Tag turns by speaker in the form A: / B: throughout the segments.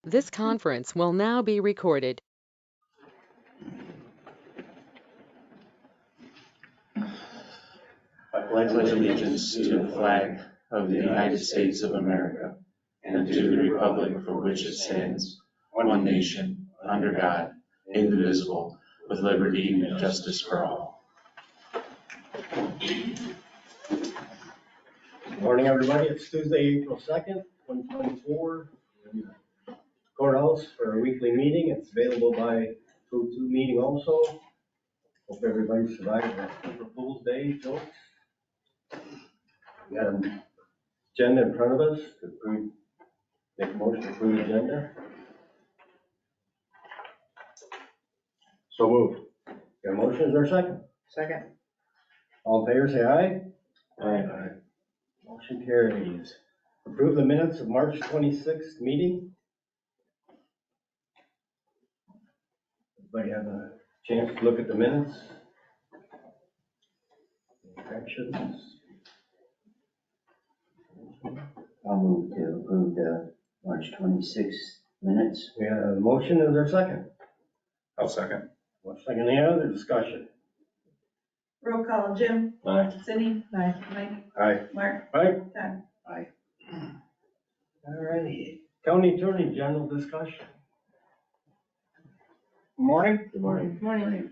A: This conference will now be recorded.
B: I pledge allegiance to the flag of the United States of America and to the republic for which it stands, one nation, under God, indivisible, with liberty and justice for all.
C: Good morning, everybody. It's Tuesday, April 2nd, 2024. In the courthouse for a weekly meeting. It's available by go-to meeting also. Hope everybody survived the April Fool's Day jokes. We got an agenda in front of us to approve, make a motion to approve the agenda. So moved. Got a motion, is there a second?
D: Second.
C: All in favor, say aye.
D: Aye.
C: Motion carries. Approve the minutes of March 26th meeting. Everybody have a chance to look at the minutes? Any corrections?
D: I'll move to approve the March 26th minutes.
C: We have a motion, is there a second?
B: I'll second.
C: One second, any other discussion?
E: Roll call, Jim.
B: Aye.
E: Cindy. Aye. Mike.
C: Aye.
E: Mark.
C: Aye.
E: Todd.
D: Aye.
C: All righty. County Attorney General discussion.
F: Morning.
C: Good morning.
E: Morning.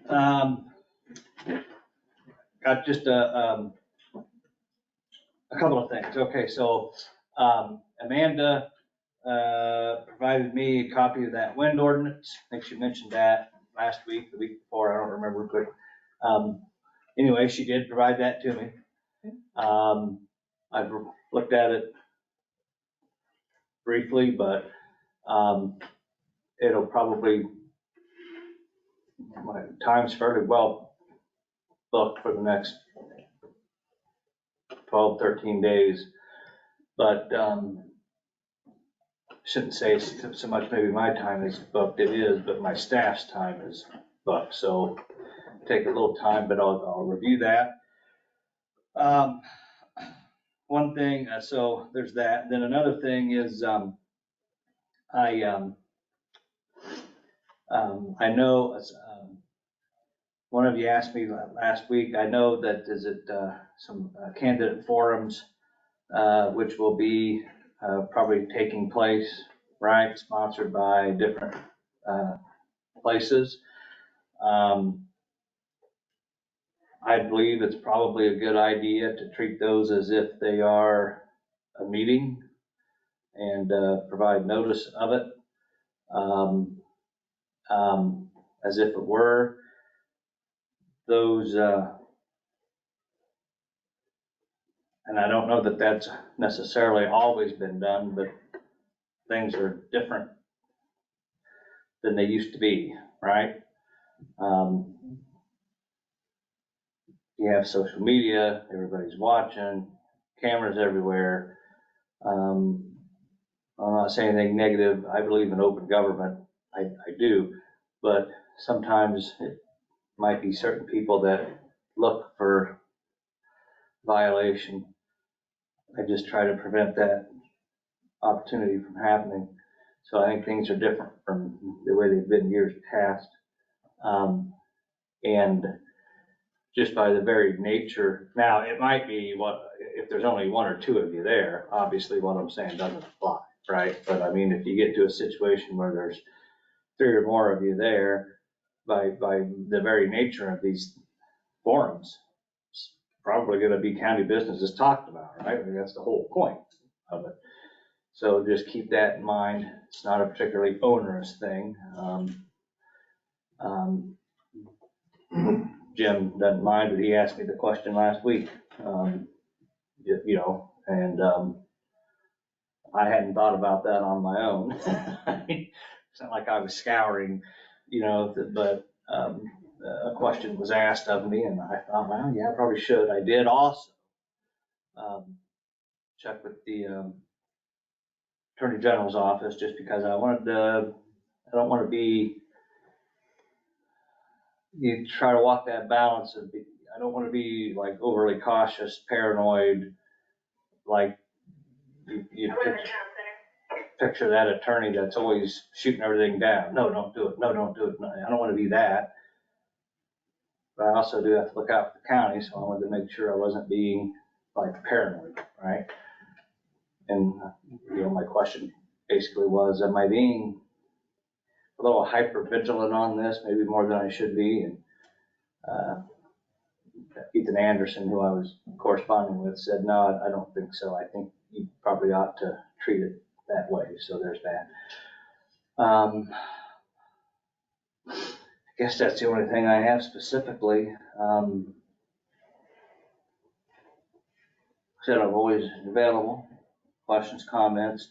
F: Got just a couple of things. Okay, so Amanda provided me a copy of that wind ordinance. I think she mentioned that last week, the week before, I don't remember, but anyway, she did provide that to me. I've looked at it briefly, but it'll probably, my time's fairly well booked for the next 12, 13 days. But shouldn't say so much maybe my time is booked, it is, but my staff's time is booked. So take a little time, but I'll review that. One thing, so there's that. Then another thing is I know one of you asked me last week, I know that is it some candidate forums, which will be probably taking place, right? Sponsored by different places. I believe it's probably a good idea to treat those as if they are a meeting and provide notice of it. As if it were those, and I don't know that that's necessarily always been done, but things are different than they used to be, right? You have social media, everybody's watching, cameras everywhere. I'm not saying anything negative. I believe in open government. I do, but sometimes it might be certain people that look for violation. I just try to prevent that opportunity from happening. So I think things are different from the way they've been years past. And just by the very nature, now it might be if there's only one or two of you there, obviously what I'm saying doesn't apply, right? But I mean, if you get to a situation where there's 3 or more of you there, by the very nature of these forums, it's probably going to be county businesses talked about, right? I mean, that's the whole point of it. So just keep that in mind. It's not a particularly onerous thing. Jim doesn't mind, but he asked me the question last week, you know, and I hadn't thought about that on my own. It's not like I was scouring, you know, but a question was asked of me and I thought, well, yeah, I probably should. I did also check with the Attorney General's office just because I don't want to be, you try to walk that balance of, I don't want to be like overly cautious, paranoid, like you picture that attorney that's always shooting everything down. No, don't do it. No, don't do it. No, I don't want to be that. But I also do have to look out for the county, so I wanted to make sure I wasn't being like paranoid, right? And, my question basically was, am I being a little hyper vigilant on this, maybe more than I should be? And Ethan Anderson, who I was corresponding with, said, no, I don't think so. I think you probably ought to treat it that way. So there's that. I guess that's the only thing I have specifically. Said I'm always available. Questions, comments.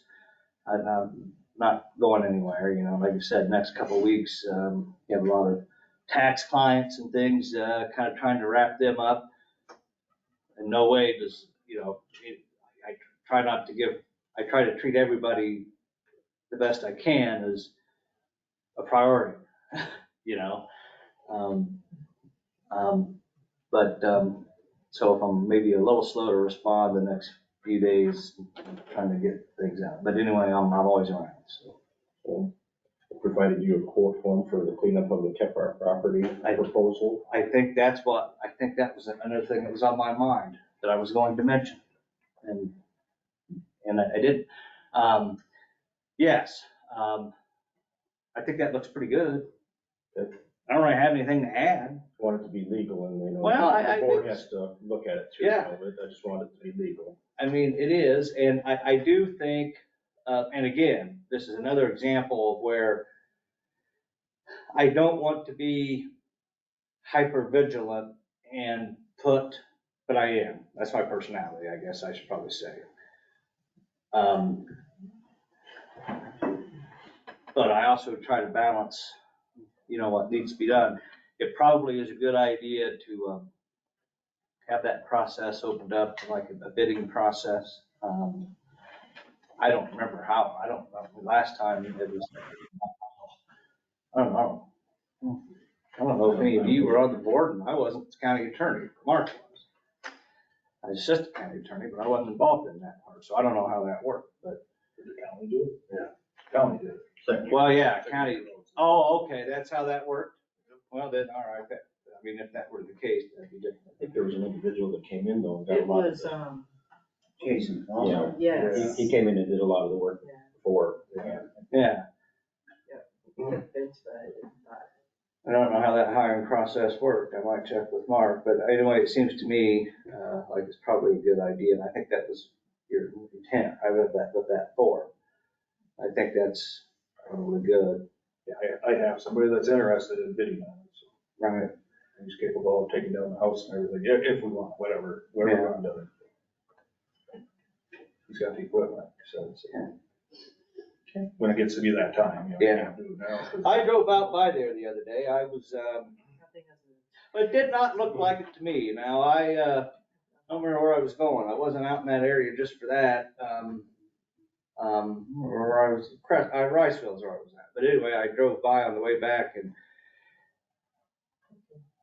F: I'm not going anywhere. Like I said, next couple of weeks, you have a lot of tax clients and things, kind of trying to wrap them up. In no way does, I try not to I try to treat everybody the best I can as a priority, so if I'm maybe a little slow to respond the next few days, I'm trying to get things out. But anyway, I'm always around, so.
G: Provided you a quote form for the cleanup of the Kepler property proposal.
F: I think that was another thing that was on my mind that I was going to mention. And I didn't. Yes. I think that looks pretty good. I don't really have anything to add.
G: I want it to be legal and,
F: Well,
G: the board has to look at it too.
F: Yeah.
G: I just want it to be legal.
F: I mean, it is, and I do think, and again, this is another example of where I don't want to be hyper vigilant and but I am. That's my personality, I guess I should probably say. But I also try to balance, what needs to be done. It probably is a good idea to have that process opened up, like a bidding process. I don't remember how. I don't know. Last time it was, I don't know. I don't know if any of you were on the board, and I wasn't the county attorney. Mark was. I was assistant county attorney, but I wasn't involved in that part, so I don't know how that worked. But
G: Did the county do it?
F: Yeah,
G: County did it.
C: Second.
F: well, yeah, county. Oh, okay, that's how that worked. Well, then, all right. I mean, if that were the case, that'd be different.
G: I think there was an individual that came in though and got a
E: It
G: lot of
E: was,
D: Jason,
G: Yeah.
D: also.
E: yes.
G: He came in and did a lot of the work
E: Yeah.
G: before.
F: Yeah,
E: Took bids, but I didn't buy.
F: I don't know how that hiring process worked. I might check with Mark, but anyway, it seems to me like it's probably a good idea, and I think that was your intent. I read that for. I think that's probably good.
G: Yeah, I have somebody that's interested in bidding on it, so
F: Right.
G: he's capable of taking down the house and everything, if we want, whatever we're doing. He's got the equipment, so it's.
F: Okay.
G: When it gets to be that time, you
F: Yeah.
G: can't do it now. 'Cause
F: I drove out by there the other day. I was,
E: Nothing has been-
F: but it did not look like it to me. Now, I don't remember where I was going. I wasn't out in that area just for that. Where I was, Riceville's where I was at. But anyway, I drove by on the way back, and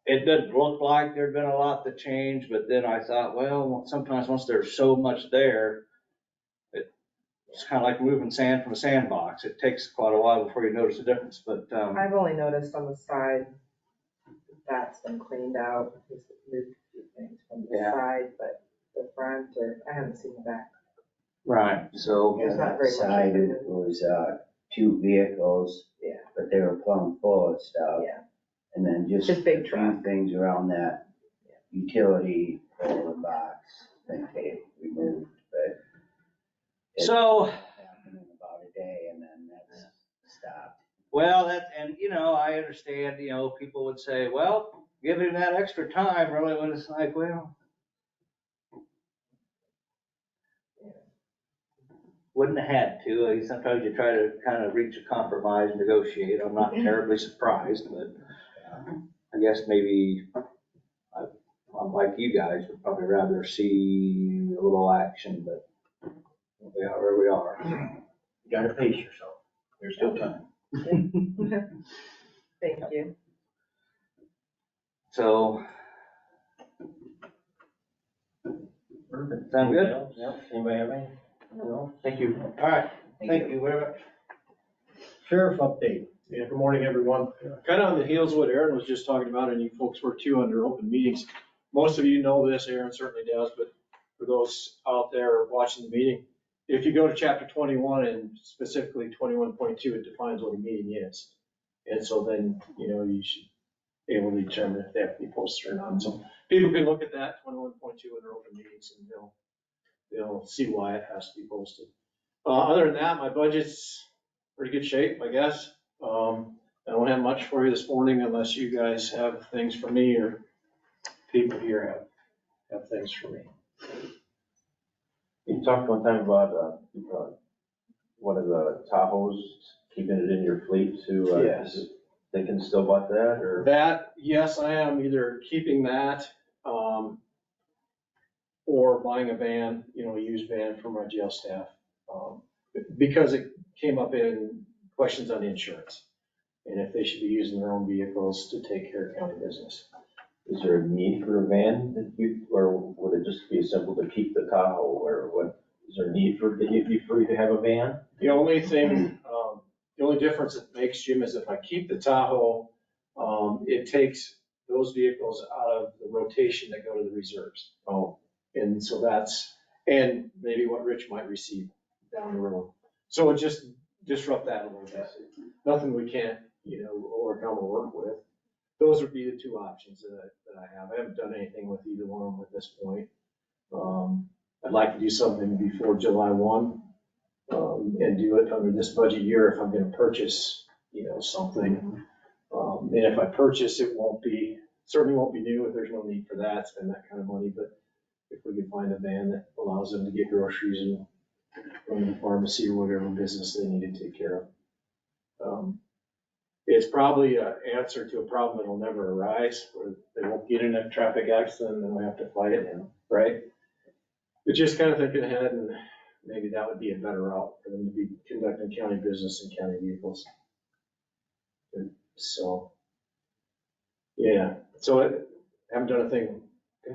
F: it didn't look like there'd been a lot that changed, but then I thought, well, sometimes once there's so much there, it's kind of like moving sand from a sandbox. It takes quite a while before you notice a difference, but,
H: I've only noticed on the side, that's been cleaned out, just moved a few things from the
F: Yeah.
H: side, but the front, or, I haven't seen the back.
F: right, so,
H: There's not very much
D: Side,
H: I
D: it was, 2 vehicles.
H: Yeah.
D: But they were plumb full of stuff.
H: Yeah.
D: And then just
H: Just big
D: a few
H: truck.
D: things around that utility folder box that they removed, but. it
F: So-
D: happened in about a day and then that's stopped.
F: well, and I understand, people would say, well, give him that extra time, really, when it's like, well, wouldn't have had to. Sometimes you try to kind of reach a compromise, negotiate. I'm not terribly surprised, but I guess maybe I'm like you guys, would probably rather see a little action, but we are where we are.
C: You gotta pace yourself.
G: There's still time.
H: Thank you.
F: So,
C: Perfect.
F: sound good?
C: Yep. Anybody have any? No?
F: Thank you. All right.
C: Thank you very much. Sheriff update.
I: Yeah, good morning, everyone. Kind of on the heels of what Aaron was just talking about, and you folks were too under open meetings. Most of you know this, Aaron certainly does, but for those out there watching the meeting, if you go to chapter 21 and specifically 21.2, it defines what a meeting is. And so then, you should be able to determine if they have to be posted or not. So people can look at that 21.2 under open meetings and they'll see why it has to be posted. Other than that, my budget's pretty good shape, I guess. I don't have much for you this morning unless you guys have things for me or people here have things for me.
G: You talked one time about, one of the Tahoes, keeping it in your fleet to,
I: Yes.
G: they can still buy that, or?
I: That, yes, I am either keeping that, or buying a van, a used van for my jail staff. Because it came up in questions on insurance and if they should be using their own vehicles to take care of county business.
G: Is there a need for a van or would it just be simple to keep the Tahoe, or what? Is there a need for you to have a van?
I: The only thing, the only difference it makes, Jim, is if I keep the Tahoe, it takes those vehicles out of the rotation that go to the reserves.
G: Oh,
I: And so and maybe what Rich might receive down the road. So it just disrupt that a little bit. Nothing we can't, overcome or work with. Those would be the two options that I have. I haven't done anything with either one of them at this point. I'd like to do something before July 1, and do it under this budget year if I'm gonna purchase, something. And if I purchase, certainly won't be new, if there's no need for that, spend that kind of money, but if we can find a van that allows them to get groceries and from the pharmacy or whatever business they need to take care of. It's probably an answer to a problem that'll never arise, where they won't get in a traffic accident and then we have to fight it now, right? But just kind of thinking ahead, and maybe that would be a better route for them to be conducting county business and county vehicles. So, yeah, so I haven't done a thing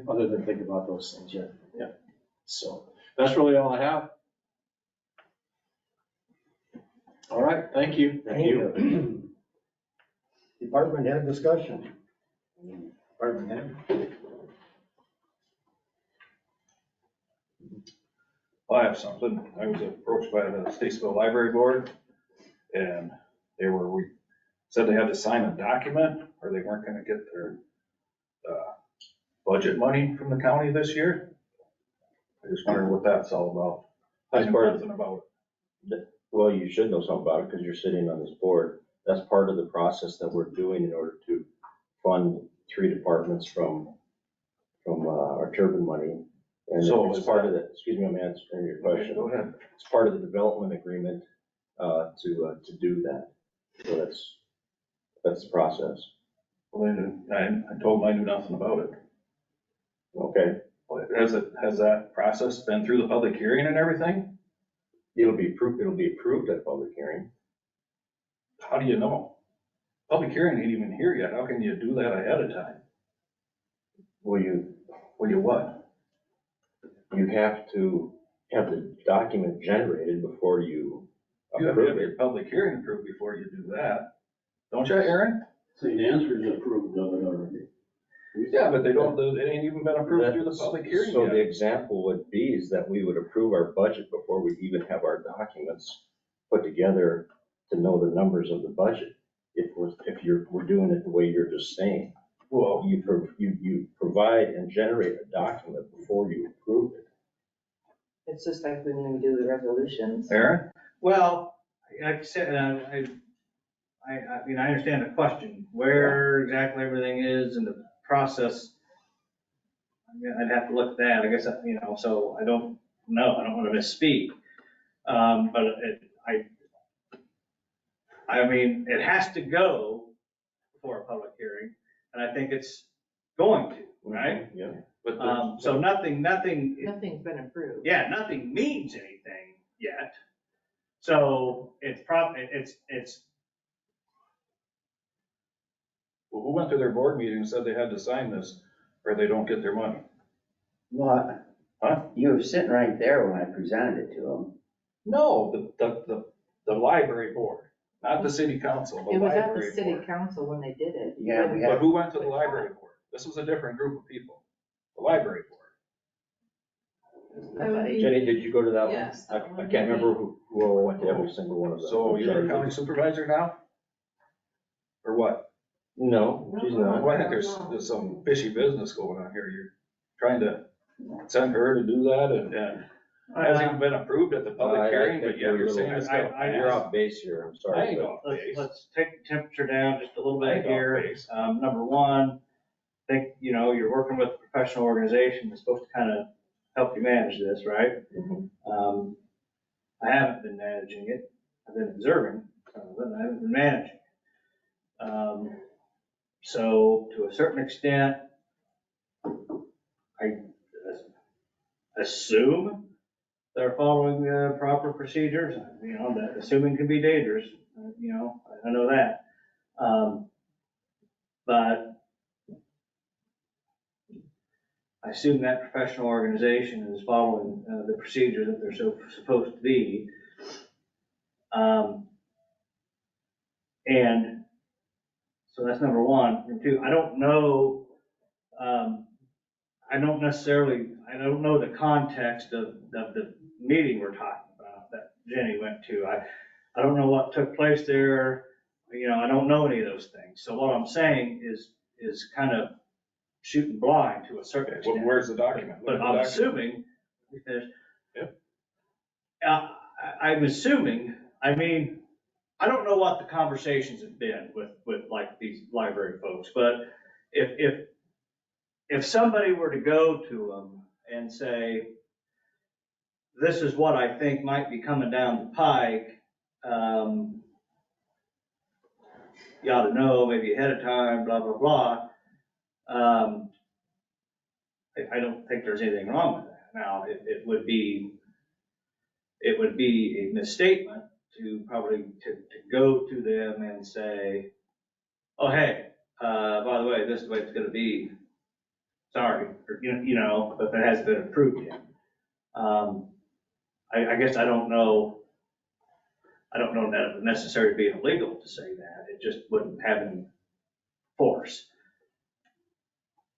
I: other than think about those things yet, yeah. So that's really all I have. All right, thank you.
C: Thank you. Department head discussion. Department head.
J: Well, I have something. I was approached by the Statesville Library Board, and we said they had to sign a document or they weren't gonna get their budget money from the county this year. I just wondered what that's all about. I
G: That's
J: knew
G: part of
J: nothing about it.
G: well, you should know something about it because you're sitting on this board. That's part of the process that we're doing in order to fund 3 departments from our turbine money. And
J: So
G: it's
J: is
G: part of the, excuse me, I'm answering your question.
J: Go ahead.
G: It's part of the development agreement to do that. So that's the process.
J: Well, I told them I knew nothing about it.
G: Okay,
J: Has that process been through the public hearing and everything?
G: it'll be approved at public hearing.
J: How do you know? Public hearing ain't even here yet. How can you do that ahead of time?
G: Well, you
J: what?
G: have to have the document generated before you
J: You have to
G: approve
J: have
G: it.
J: your public hearing approved before you do that. Don't you, Aaron?
K: The answer is approved of it already.
J: Yeah, but it ain't even been approved through the public hearing
G: So the
J: yet.
G: example would be is that we would approve our budget before we even have our documents put together to know the numbers of the budget. If we're doing it the way you're just saying.
J: Well,
G: You provide and generate a document before you approve it.
H: It's just like when we do the resolutions.
J: Aaron?
L: Well, like I said, I mean, I understand the question, where exactly everything is and the process. I mean, I'd have to look at that, I guess, so I don't know, I don't want to misspeak. But I mean, it has to go before a public hearing, and I think it's going to, right?
G: Yeah.
J: But
L: So nothing,
H: Nothing's been approved.
L: yeah, nothing means anything yet. So it's
J: well, who went to their board meeting and said they had to sign this or they don't get their money?
D: Well,
J: Huh?
D: you were sitting right there when I presented it to them.
J: No, the library board, not the city council, the
E: It was at the
J: library
E: city
J: board.
E: council when they did it.
D: Yeah, we
J: But
D: had,
J: who went to the library board? This was a different group of people, the library board.
E: Nobody.
G: Jenny, did you go to that one?
E: Yes,
G: I
E: that one.
G: can't remember who all went to every single one of them.
J: So you're a county supervisor now? Or what?
G: No, she's not.
J: Well, I think there's some fishy business going on here. You're trying to send her to do that and hasn't even been approved at the public hearing, but yet you're saying it's gonna
G: You're
J: pass.
G: off base here, I'm
J: I
G: sorry.
J: ain't off base.
L: Let's take the temperature down just a little
J: I
L: bit
J: ain't off
L: here.
J: base.
L: Number one, I think, you're working with a professional organization that's supposed to kind of help you manage this, right?
G: Mhm.
L: I haven't been managing it. I've been observing some of it. I haven't been managing it. So to a certain extent, I assume they're following the proper procedures. That assuming can be dangerous, I know that. But I assume that professional organization is following the procedures that they're supposed to be. And so that's number one. Number two, I don't know, I don't know the context of the meeting we're talking about that Jenny went to. I don't know what took place there. I don't know any of those things. So what I'm saying is kind of shooting blind to a certain
J: Okay, well,
L: extent.
J: where's the document?
L: But I'm assuming, because.
J: Yep.
L: I'm assuming, I don't know what the conversations have been with like these library folks, but if somebody were to go to them and say, this is what I think might be coming down the pike, you ought to know maybe ahead of time, blah, blah, blah. I don't think there's anything wrong with that. Now, it would be a misstatement to probably to go to them and say, oh, hey, by the way, this is the way it's gonna be. Sorry, or, but that hasn't been approved yet. I guess I don't know that it would necessarily be illegal to say that. It just wouldn't have any force.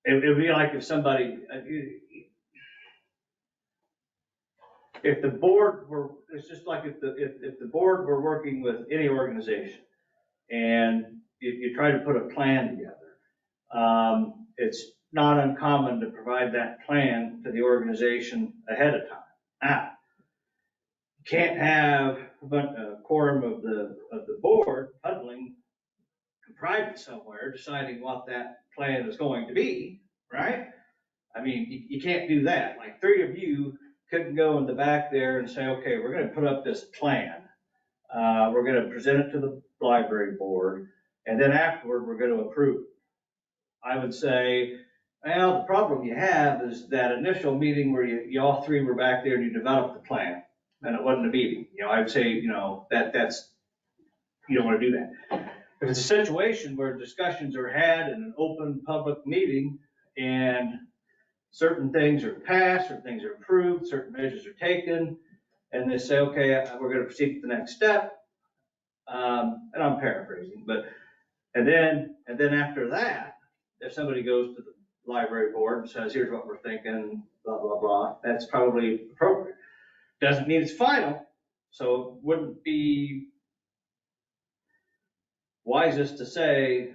L: It would be like if somebody, if the board were, it's just like if the board were working with any organization and you try to put a plan together, it's not uncommon to provide that plan to the organization ahead of time. Now, you can't have a quorum of the board huddling in private somewhere deciding what that plan is going to be, right? You can't do that. Like three of you couldn't go in the back there and say, okay, we're gonna put up this plan. We're gonna present it to the library board, and then afterward, we're gonna approve it. I would say, well, the problem you have is that initial meeting where you all three were back there and you developed the plan, and it wasn't a meeting. I would say, that's, you don't wanna do that. If it's a situation where discussions are had in an open public meeting and certain things are passed, certain things are approved, certain measures are taken, and they say, okay, we're gonna proceed to the next step. And I'm paraphrasing, and then after that, if somebody goes to the library board and says, here's what we're thinking, blah, blah, blah, that's probably appropriate. Doesn't mean it's final, so it wouldn't be wisest to say,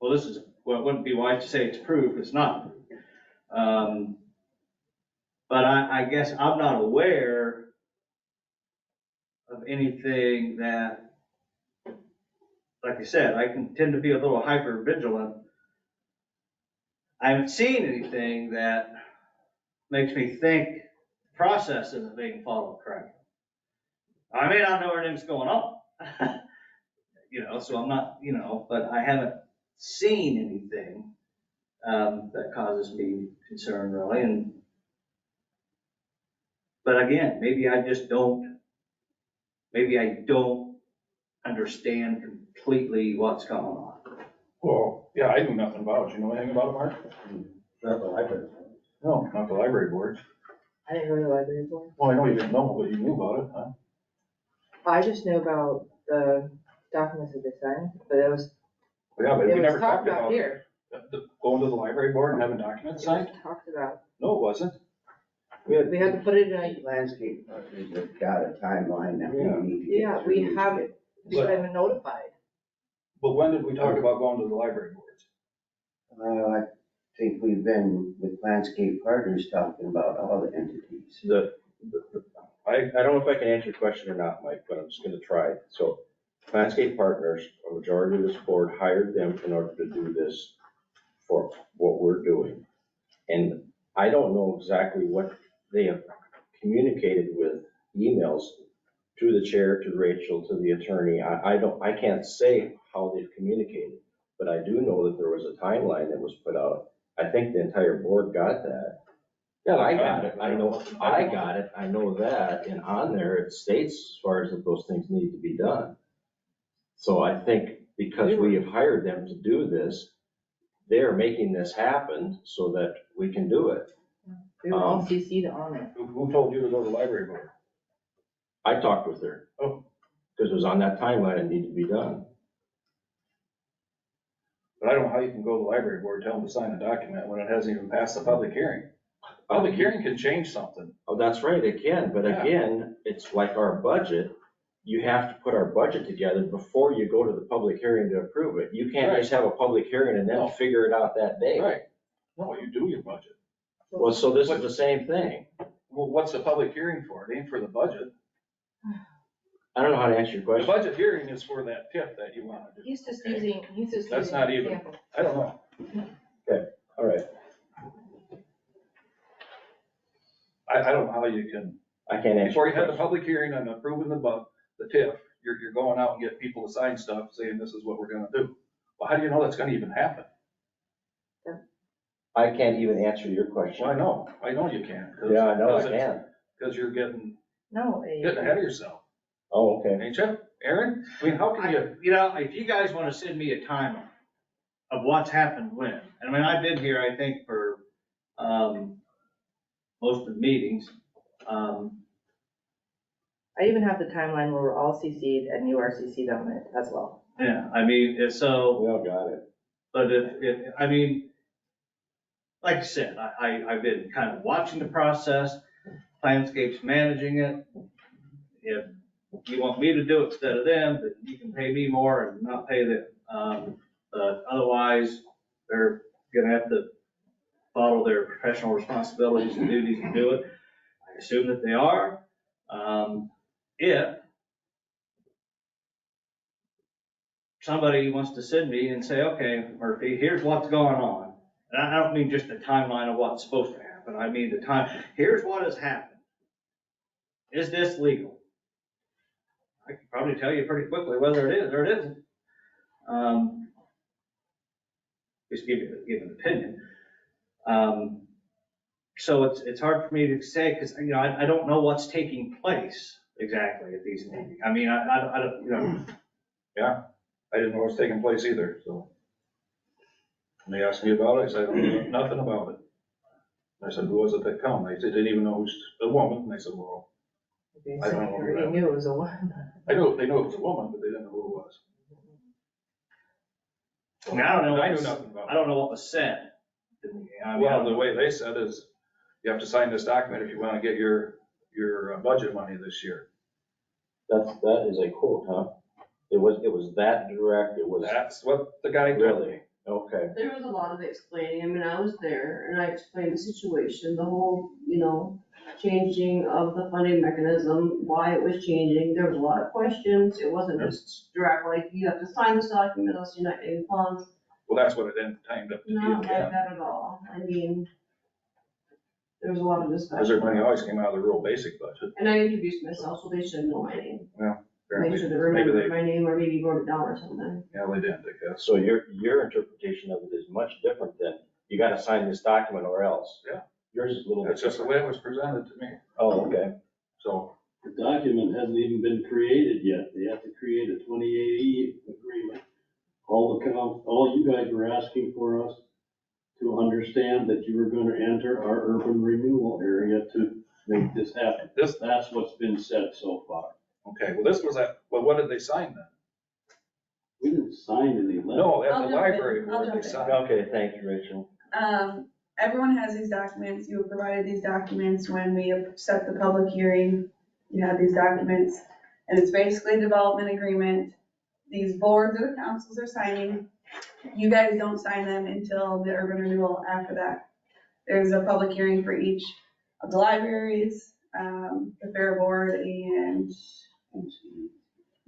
L: well, it wouldn't be wise to say it's approved, it's not approved. But I guess I'm not aware of anything that, like I said, I can tend to be a little hyper vigilant. I haven't seen anything that makes me think the process isn't being followed correctly. I may not know everything's going on, so I'm not, but I haven't seen anything that causes me concern really. But again, maybe I don't understand completely what's going on.
J: Well, yeah, I knew nothing about it. You know anything about it, Mark?
C: Not the library.
J: No, not the library board.
E: I didn't go to the library board.
J: Well, I know you didn't know, but you knew about it, huh?
H: I just knew about the documents that they signed, but it was,
J: Yeah, but we
H: it was
J: never
H: talked
J: talked
H: about
J: about
H: here.
J: going to the library board and having documents
H: It
J: signed.
H: was talked about.
J: No, it wasn't.
H: We had to put it in a,
D: Landscape partners have got a timeline that we need to get
H: yeah,
D: through.
H: we haven't, we haven't been notified.
J: But when did we talk about going to the library boards?
D: I think we've been with landscape partners talking about all the entities.
G: I don't know if I can answer your question or not, Mike, but I'm just gonna try. So Landscape Partners, a majority of this board hired them in order to do this for what we're doing. And I don't know exactly what they have communicated with emails to the chair, to Rachel, to the attorney. I can't say how they've communicated, but I do know that there was a timeline that was put out. I think the entire board got that. Yeah, I got it, I know that, and on there it states as far as that those things need to be done. So I think because we have hired them to do this, they're making this happen so that we can do it.
H: We were all CC'd on it.
J: Who told you to go to the library board?
G: I talked with her.
J: Oh.
G: Because it was on that timeline, it needed to be done.
J: But I don't know how you can go to the library board, tell them to sign a document when it hasn't even passed the public hearing. Public hearing can change something.
G: Oh, that's right, it can, but
J: Yeah.
G: again, it's like our budget. You have to put our budget together before you go to the public hearing to approve it. You can't just have a public hearing and then
J: No.
G: figure it out that day.
J: Right. No, you do your budget.
G: Well, so this is the same thing.
J: Well, what's the public hearing for? It ain't for the budget.
G: I don't know how to answer your
J: The
G: question.
J: budget hearing is for that tip that you want to do.
H: He's just
J: Okay.
H: using, he's just
J: That's
H: using
J: not
H: an
J: even-
H: example.
J: I don't know.
G: All right,
J: I don't know how you can,
G: I can't answer.
J: before you
G: your
J: have the
G: question.
J: public hearing on approving the TIF, you're going out and get people to sign stuff saying this is what we're gonna do. Well, how do you know that's gonna even happen?
G: I can't even answer your question.
J: Well, I know you can.
G: Yeah, I know I can.
J: Because you're getting
H: No,
J: ahead of yourself,
G: Oh, okay.
J: ain't you? Aaron, I mean, how can you?
L: You know, if you guys wanna send me a timeline of what's happened when, and I mean, I've been here, I think, for, most of the meetings.
H: I even have the timeline where we're all CC'd and you are CC'd on it as well.
L: Yeah, I mean, if so,
G: We all got it.
L: but I mean, like I said, I've been kind of watching the process, Landscape's managing it. If you want me to do it instead of them, then you can pay me more and not pay them. But otherwise, they're gonna have to follow their professional responsibilities and duties and do it. I assume that they are. If somebody wants to send me and say, okay, Murphy, here's what's going on. And I don't mean just the timeline of what's supposed to happen. I mean the time, here's what has happened. Is this legal? I can probably tell you pretty quickly whether it is or it isn't. Just give an opinion. So it's hard for me to say, because, you know, I don't know what's taking place exactly at these meetings. I mean, I don't, you know.
J: Yeah, I didn't know what was taking place either, so. When they asked me about it, I said, I don't know nothing about it. I said, who was it that come? They said, didn't even know who's a woman, and I said, well, I don't know who that
H: They knew it was a woman.
J: they knew it was a woman, but they didn't know who it was.
L: I mean, I don't know.
J: I knew nothing about it.
L: I don't know what was said to me. I mean,
J: Well, the way they said is, you have to sign this document if you want to get your budget money this year.
G: That is a quote, huh? It was that direct, it was.
J: That's what the guy told
G: Really?
J: me.
G: Okay.
M: There was a lot of explaining. I mean, I was there and I explained the situation, the whole, changing of the funding mechanism, why it was changing. There was a lot of questions. It wasn't just direct, like, you have to sign this document, else you're not getting funds.
J: Well, that's what it ended timed up to be
M: Not like
J: again.
M: that at all. I mean, there was a lot of
J: Because
M: discussion.
J: their money always came out of the real basic budget.
M: And I introduced myself, so they should know my name. They
J: Apparently.
M: should have
J: Maybe
M: remembered my name or maybe wrote it down or something.
J: Yeah, they didn't, I guess.
G: So your interpretation of it is much different than, you gotta sign this document or else.
J: Yeah.
G: Yours is a little bit
J: That's just the
G: different.
J: way it was presented to me.
G: Oh, okay.
J: So,
K: The document hasn't even been created yet. They have to create a 2080 agreement. All you guys were asking for us to understand that you were gonna enter our urban renewal area to make this happen. That's what's been said so far.
J: Okay, well, this was well, what did they sign then?
K: We didn't sign any letter.
J: No, at
N: I'll
J: the
N: jump in.
J: library
N: I'll
J: board, they
N: jump in.
J: signed.
F: Okay, thank you, Rachel.
N: Everyone has these documents. You were provided these documents when we set the public hearing. You had these documents, and it's basically a development agreement. These boards or the councils are signing. You guys don't sign them until the urban renewal after that. There's a public hearing for each of the libraries, the fair board, and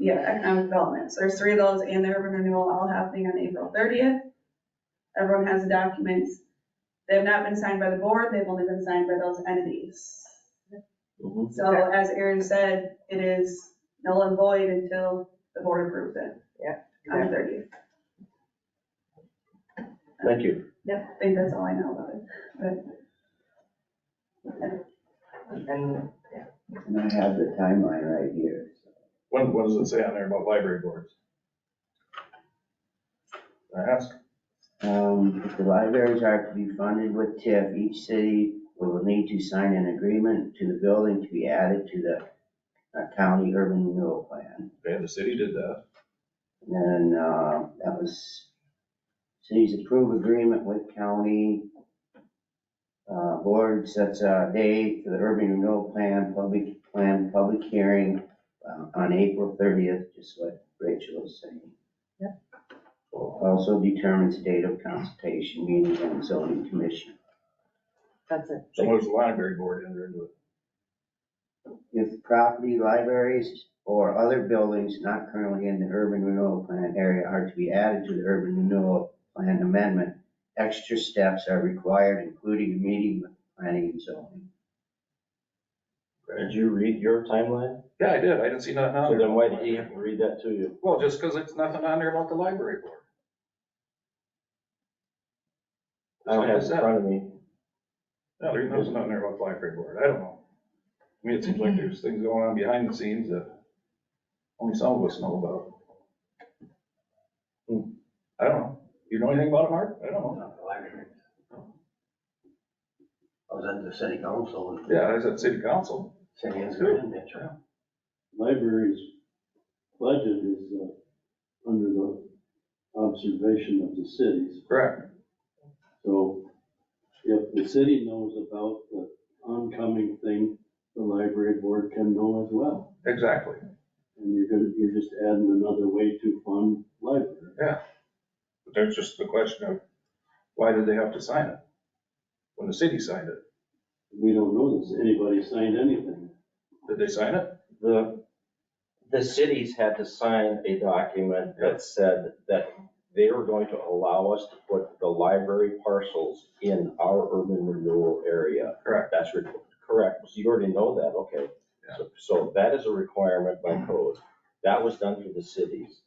N: economic development. So there's 3 of those and the urban renewal all happening on April 30th. Everyone has the documents. They have not been signed by the board, they've only been signed by those entities.
F: Mhm.
N: So as Aaron said, it is null and void until the board approves it.
H: Yeah,
N: On the 30th.
F: Thank you.
N: I think that's all I know about it,
H: And, yeah.
D: And I have the timeline right here.
J: What does it say on there about library boards? I asked.
D: If the libraries are to be funded with TIF, each city will need to sign an agreement to the building to be added to the county urban renewal plan.
J: Okay, the city did that.
D: And then, that was city's approved agreement with county. Board sets a date for the urban renewal public hearing on April 30th, just what Rachel was saying. Also determines the date of consultation meeting and zoning commission.
H: That's it.
J: So what does the library board enter into it?
D: If property, libraries, or other buildings not currently in the urban renewal plan area are to be added to the urban renewal plan amendment, extra steps are required, including a meeting with planning and zoning.
F: Did you read your timeline?
J: Yeah, I did. I didn't see nothing on
F: So
J: there.
F: then why did he have to read that to you?
J: Well, just because it's nothing on there about the library board.
F: I don't have it in front of me.
J: No, there's nothing there about the library board. I don't know. I mean, it seems like there's things going on behind the scenes that only some of us know about. I don't know. You know anything about it, Mark? I don't know.
C: Not the library. I was at the city council.
J: Yeah, I was at city council.
C: Saying good in it, right?
K: Library's budget is under the observation of the cities.
J: Correct.
K: So if the city knows about the oncoming thing, the library board can know as well.
J: Exactly.
K: And you're just adding another way to fund library.
J: Yeah. But there's just the question of why did they have to sign it when the city signed it?
K: We don't know that anybody signed anything.
J: Did they sign it?
F: The cities had to sign a document that said that they were going to allow us to put the library parcels in our urban renewal area.
J: Correct.
F: That's correct. So you already know that, okay.
J: Yeah.
F: So that is a requirement by code. That was done for the cities.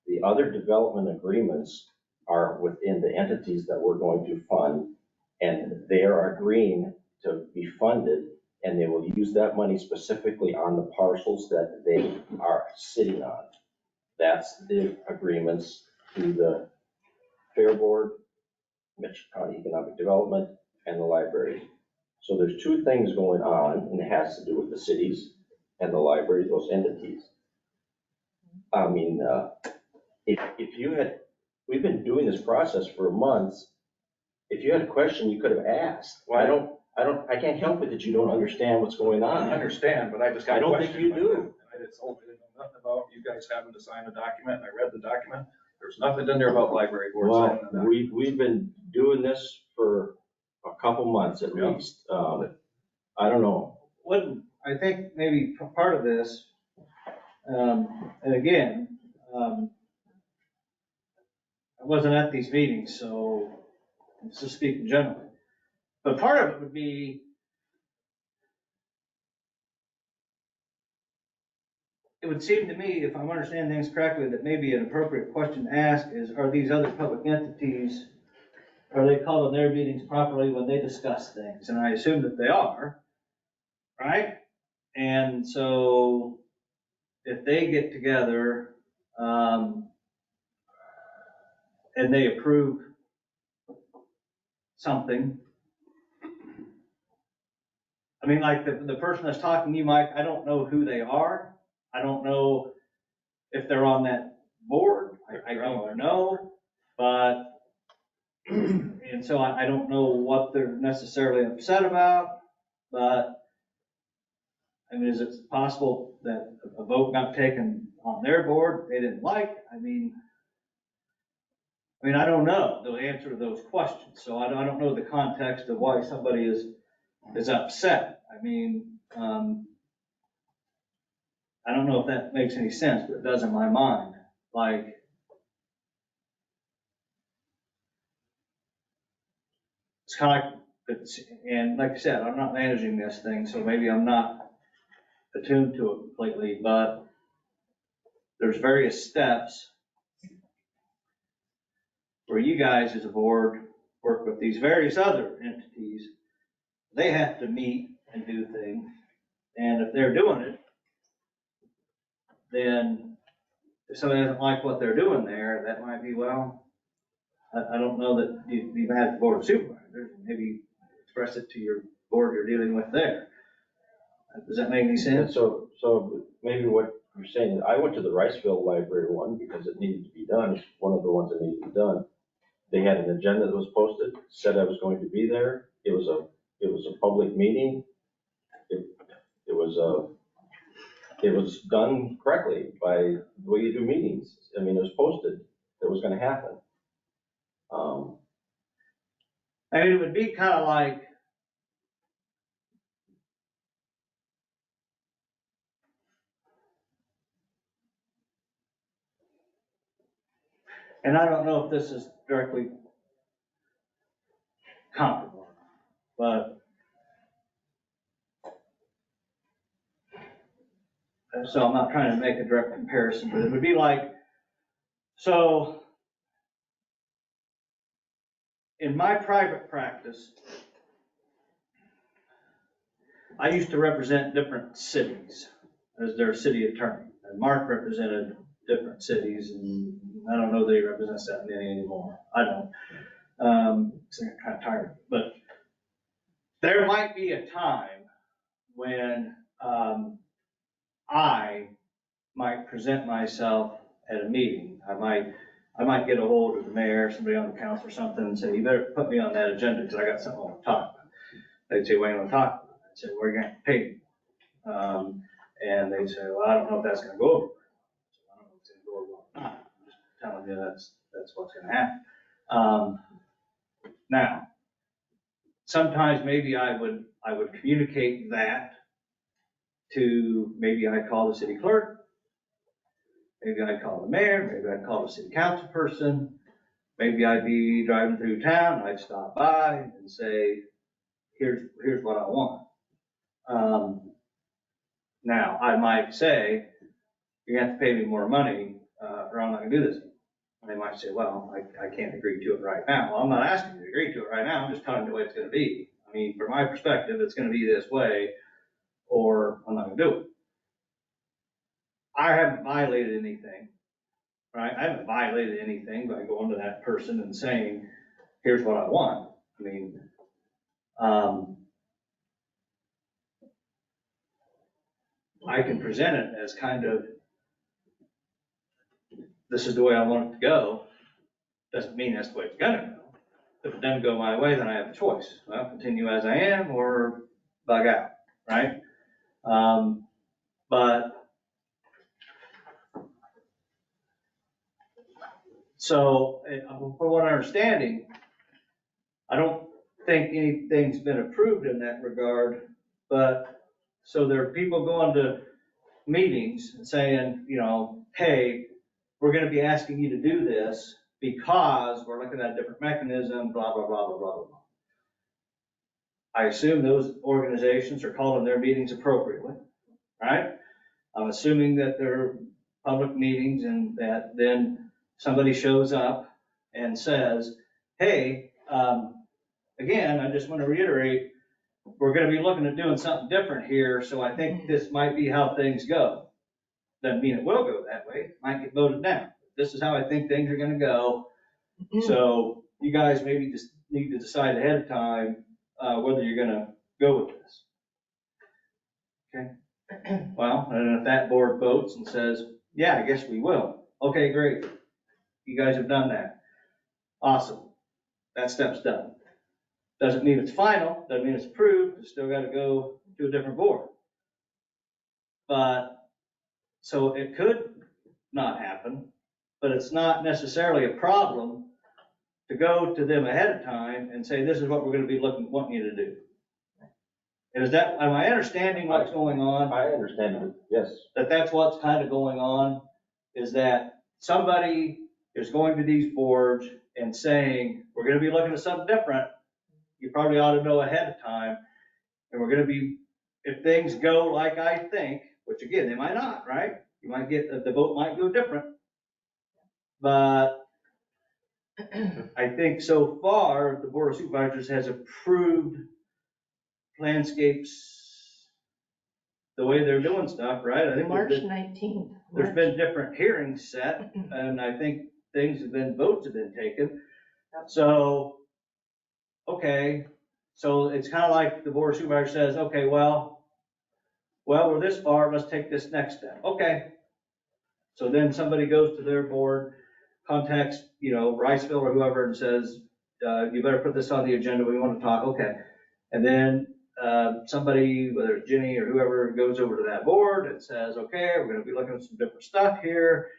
F: The other development agreements are within the entities that we're going to fund, and they are agreeing to be funded, and they will use that money specifically on the parcels that they are sitting on. That's the agreements to the Fair Board, Mitchell County Economic Development, and the library. So there's 2 things going on, and it has to do with the cities and the library, those entities. I mean, if you had, we've been doing this process for months. If you had a question, you could have asked. Well, I can't help it that you don't understand what's going on.
J: I understand, but I just got
F: I
J: a
F: don't
J: question.
F: think you do.
J: I just told you nothing about you guys having to sign a document, and I read the document. There's nothing in there about library board signing a
F: Well,
J: document.
F: we've been doing this for a couple months at
J: Yeah.
F: least. I don't know.
L: What, I think maybe part of this, and again, I wasn't at these meetings, so I'm just speaking generally. But part of it would be, it would seem to me, if I'm understanding things correctly, that maybe an appropriate question to ask is, are these other public entities, are they called on their meetings properly when they discuss things? And I assume that they are, right? And so if they get together, and they approve something, I mean, like the person that's talking to you, Mike, I don't know who they are. I don't know if they're on that board, I don't know, but, and so I don't know what they're necessarily upset about, but, I mean, is it possible that a vote got taken on their board they didn't like? I mean, I don't know the answer to those questions, so I don't know the context of why somebody is upset. I mean, I don't know if that makes any sense, but it does in my mind. Like, it's kind of like, and like I said, I'm not managing this thing, so maybe I'm not attuned to it completely, but there's various steps where you guys as a board work with these various other entities. They have to meet and do things, and if they're doing it, then if somebody doesn't like what they're doing there, that might be, well, I don't know that you've had the board of supervisors, maybe express it to your board you're dealing with there. Does that make any sense?
G: So maybe what you're saying, I went to the Riceville Library one because it needed to be done. It's one of the ones that needed to be done. They had an agenda that was posted, said I was going to be there. It was a public meeting. It was done correctly by the way you do meetings. I mean, it was posted that was gonna happen.
L: I mean, it would be kind of like, and I don't know if this is directly comparable, but so I'm not trying to make a direct comparison, but it would be like, so in my private practice, I used to represent different cities as their city attorney, and Mark represented different cities, and I don't know that he represents that many anymore. I don't. So I'm kind of tired of it. But there might be a time when I might present myself at a meeting. I might get a hold of the mayor, somebody on the council or something, and say, you better put me on that agenda because I got something I want to talk about. They'd say, what do you want to talk about? I'd say, we're going to pay you. And they'd say, well, I don't know if that's going to go over. So I don't know if it's going to go over or not. I'm just telling you that's what's going to happen. Now, sometimes maybe I would communicate that to, maybe I call the city clerk, maybe I'd call the mayor, maybe I'd call the city council person, maybe I'd be driving through town, I'd stop by and say, here's what I want. Now, I might say, you have to pay me more money, or I'm not gonna do this. And they might say, well, I can't agree to it right now. Well, I'm not asking you to agree to it right now, I'm just telling you the way it's gonna be. I mean, from my perspective, it's gonna be this way, or I'm not gonna do it. I haven't violated anything, right? I haven't violated anything by going to that person and saying, here's what I want. I mean, I can present it as kind of, this is the way I want it to go. Doesn't mean that's the way it's gonna go. If it doesn't go my way, then I have a choice. I'll continue as I am or bug out, right? But so, for what I'm understanding, I don't think anything's been approved in that regard, but so there are people going to meetings and saying, you know, hey, we're gonna be asking you to do this because we're looking at a different mechanism, blah, blah, blah, blah, blah, blah. I assume those organizations are calling their meetings appropriately, right? I'm assuming that they're public meetings and that then somebody shows up and says, hey, again, I just want to reiterate, we're going to be looking at doing something different here, so I think this might be how things go. Doesn't mean it will go that way, it might get voted down. This is how I think things are going to go. So you guys maybe just need to decide ahead of time whether you're going to go with this. Okay. Well, and if that board votes and says, yeah, I guess we will, okay, great. You guys have done that. Awesome. That step's done. Doesn't mean it's final, doesn't mean it's approved, it's still gotta go to a different board. But, so it could not happen, but it's not necessarily a problem to go to them ahead of time and say, this is what we're gonna be wanting you to do. Is that, am I understanding what's going on?
G: I understand it, yes.
L: That's what's kind of going on, is that somebody is going to these boards and saying, we're gonna be looking at something different. You probably ought to know ahead of time. And we're gonna be, if things go like I think, which again, they might not, right? You might get, the vote might go different. But I think so far, the Board of Supervisors has approved landscapes the way they're doing stuff, right? I think
H: March 19th.
L: there's been different hearings set, and I think votes have been taken. So, okay, so it's kind of like the Board of Supervisors says, okay, well, we're this far, let's take this next step. Okay. So then somebody goes to their board, contacts, Riceville or whoever and says, you better put this on the agenda, we want to talk, okay. And then somebody, whether it's Jenny or whoever, goes over to that board and says, okay, we're gonna be looking at some different stuff here.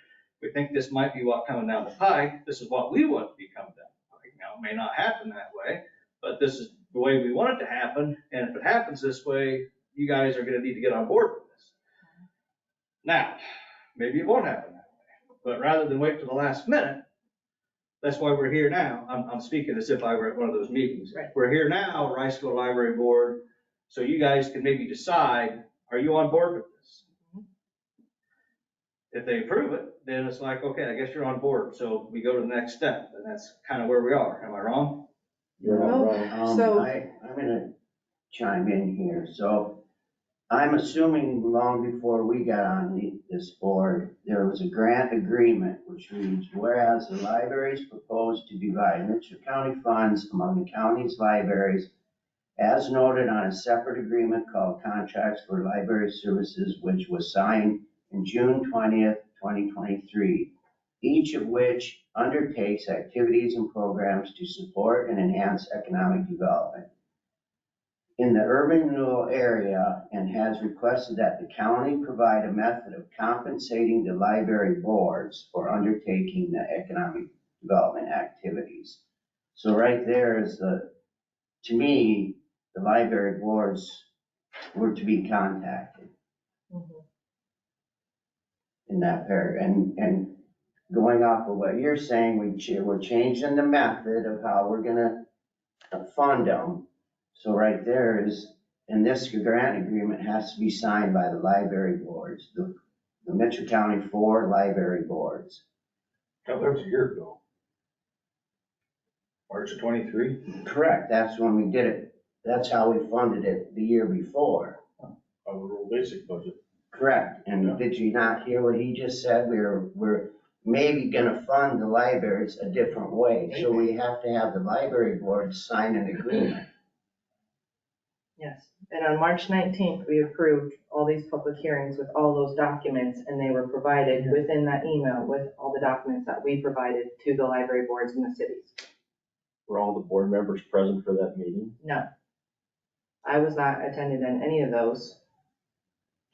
L: We think this might be what coming down the pike. This is what we want to be coming down the pike. Now, it may not happen that way, but this is the way we want it to happen. And if it happens this way, you guys are gonna need to get on board with this. Now, maybe it won't happen that way, but rather than wait for the last minute, that's why we're here now. I'm speaking as if I were at one of those meetings.
H: Right.
L: We're here now, Riceville Library Board, so you guys can maybe decide, are you on board with this? If they approve it, then it's like, okay, I guess you're on board. So we go to the next step, and that's kind of where we are. Am I wrong?
D: You're not
H: Well,
D: wrong.
H: so-
D: I'm gonna chime in here. So I'm assuming long before we got on this board, there was a grant agreement which reads, whereas the libraries proposed to divide Mitchell County funds among the county's libraries as noted on a separate agreement called Contracts for Library Services, which was signed in June 20th, 2023, each of which undertakes activities and programs to support and enhance economic development in the urban renewal area and has requested that the county provide a method of compensating the library boards for undertaking the economic development activities. So right there is to me, the library boards were to be contacted in that paragraph. And going off of what you're saying, we're changing the method of how we're gonna fund them. So right there is, and this grant agreement has to be signed by the library boards, the Mitchell County 4 library boards.
J: That was a year ago. March of 23.
D: Correct, that's when we did it. That's how we funded it the year before.
J: Our rural basic budget.
D: Correct, and did you not hear what he just said? We're maybe gonna fund the libraries a different way, so we have to have the library board sign an agreement.
H: Yes, and on March 19th, we approved all these public hearings with all those documents, and they were provided within that email with all the documents that we provided to the library boards in the cities.
G: Were all the board members present for that meeting?
H: No. I was not attended in any of those.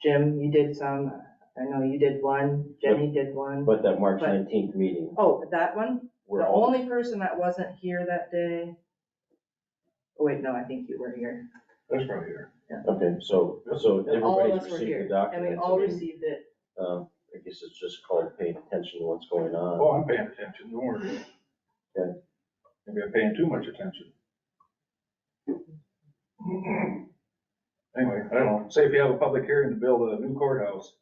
H: Jim, you did some, I know you did one, Jenny did one.
G: But that March
H: But-
G: 19th meeting,
H: Oh, that one?
G: were
H: The
G: all,
H: only person that wasn't here that day, oh wait, no, I think you were here.
J: That's probably here.
G: okay, so
H: All of
G: everybody's
H: us were
G: received
H: here,
G: the documents.
H: and we all
G: I mean,
H: received it.
G: I guess it's just called paying attention to what's going on.
J: Oh, I'm paying attention, don't worry.
G: Okay.
J: Maybe I'm paying too much attention. Anyway, I don't know, say if you have a public hearing to build a new courthouse,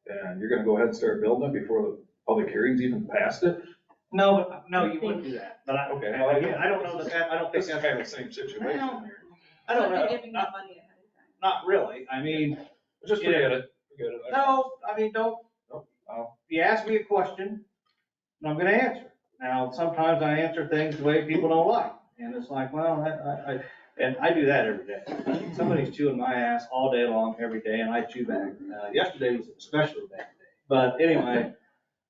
J: and you're gonna go ahead and start building it before the public hearing's even passed it?
L: No, you wouldn't do that. But
J: Okay.
L: I don't know I don't think
J: This is
L: that's,
J: kind of the same situation here.
L: I don't know.
N: Giving them money ahead of time.
L: Not really. I mean,
J: Just forget it, forget it.
L: no, I mean, don't.
J: Nope.
L: You ask me a question, and I'm gonna answer. Now, sometimes I answer things the way people don't like, and it's like, well, And I do that every day. Somebody's chewing my ass all day long, every day, and I chew back. Yesterday was especially a bad day. But anyway,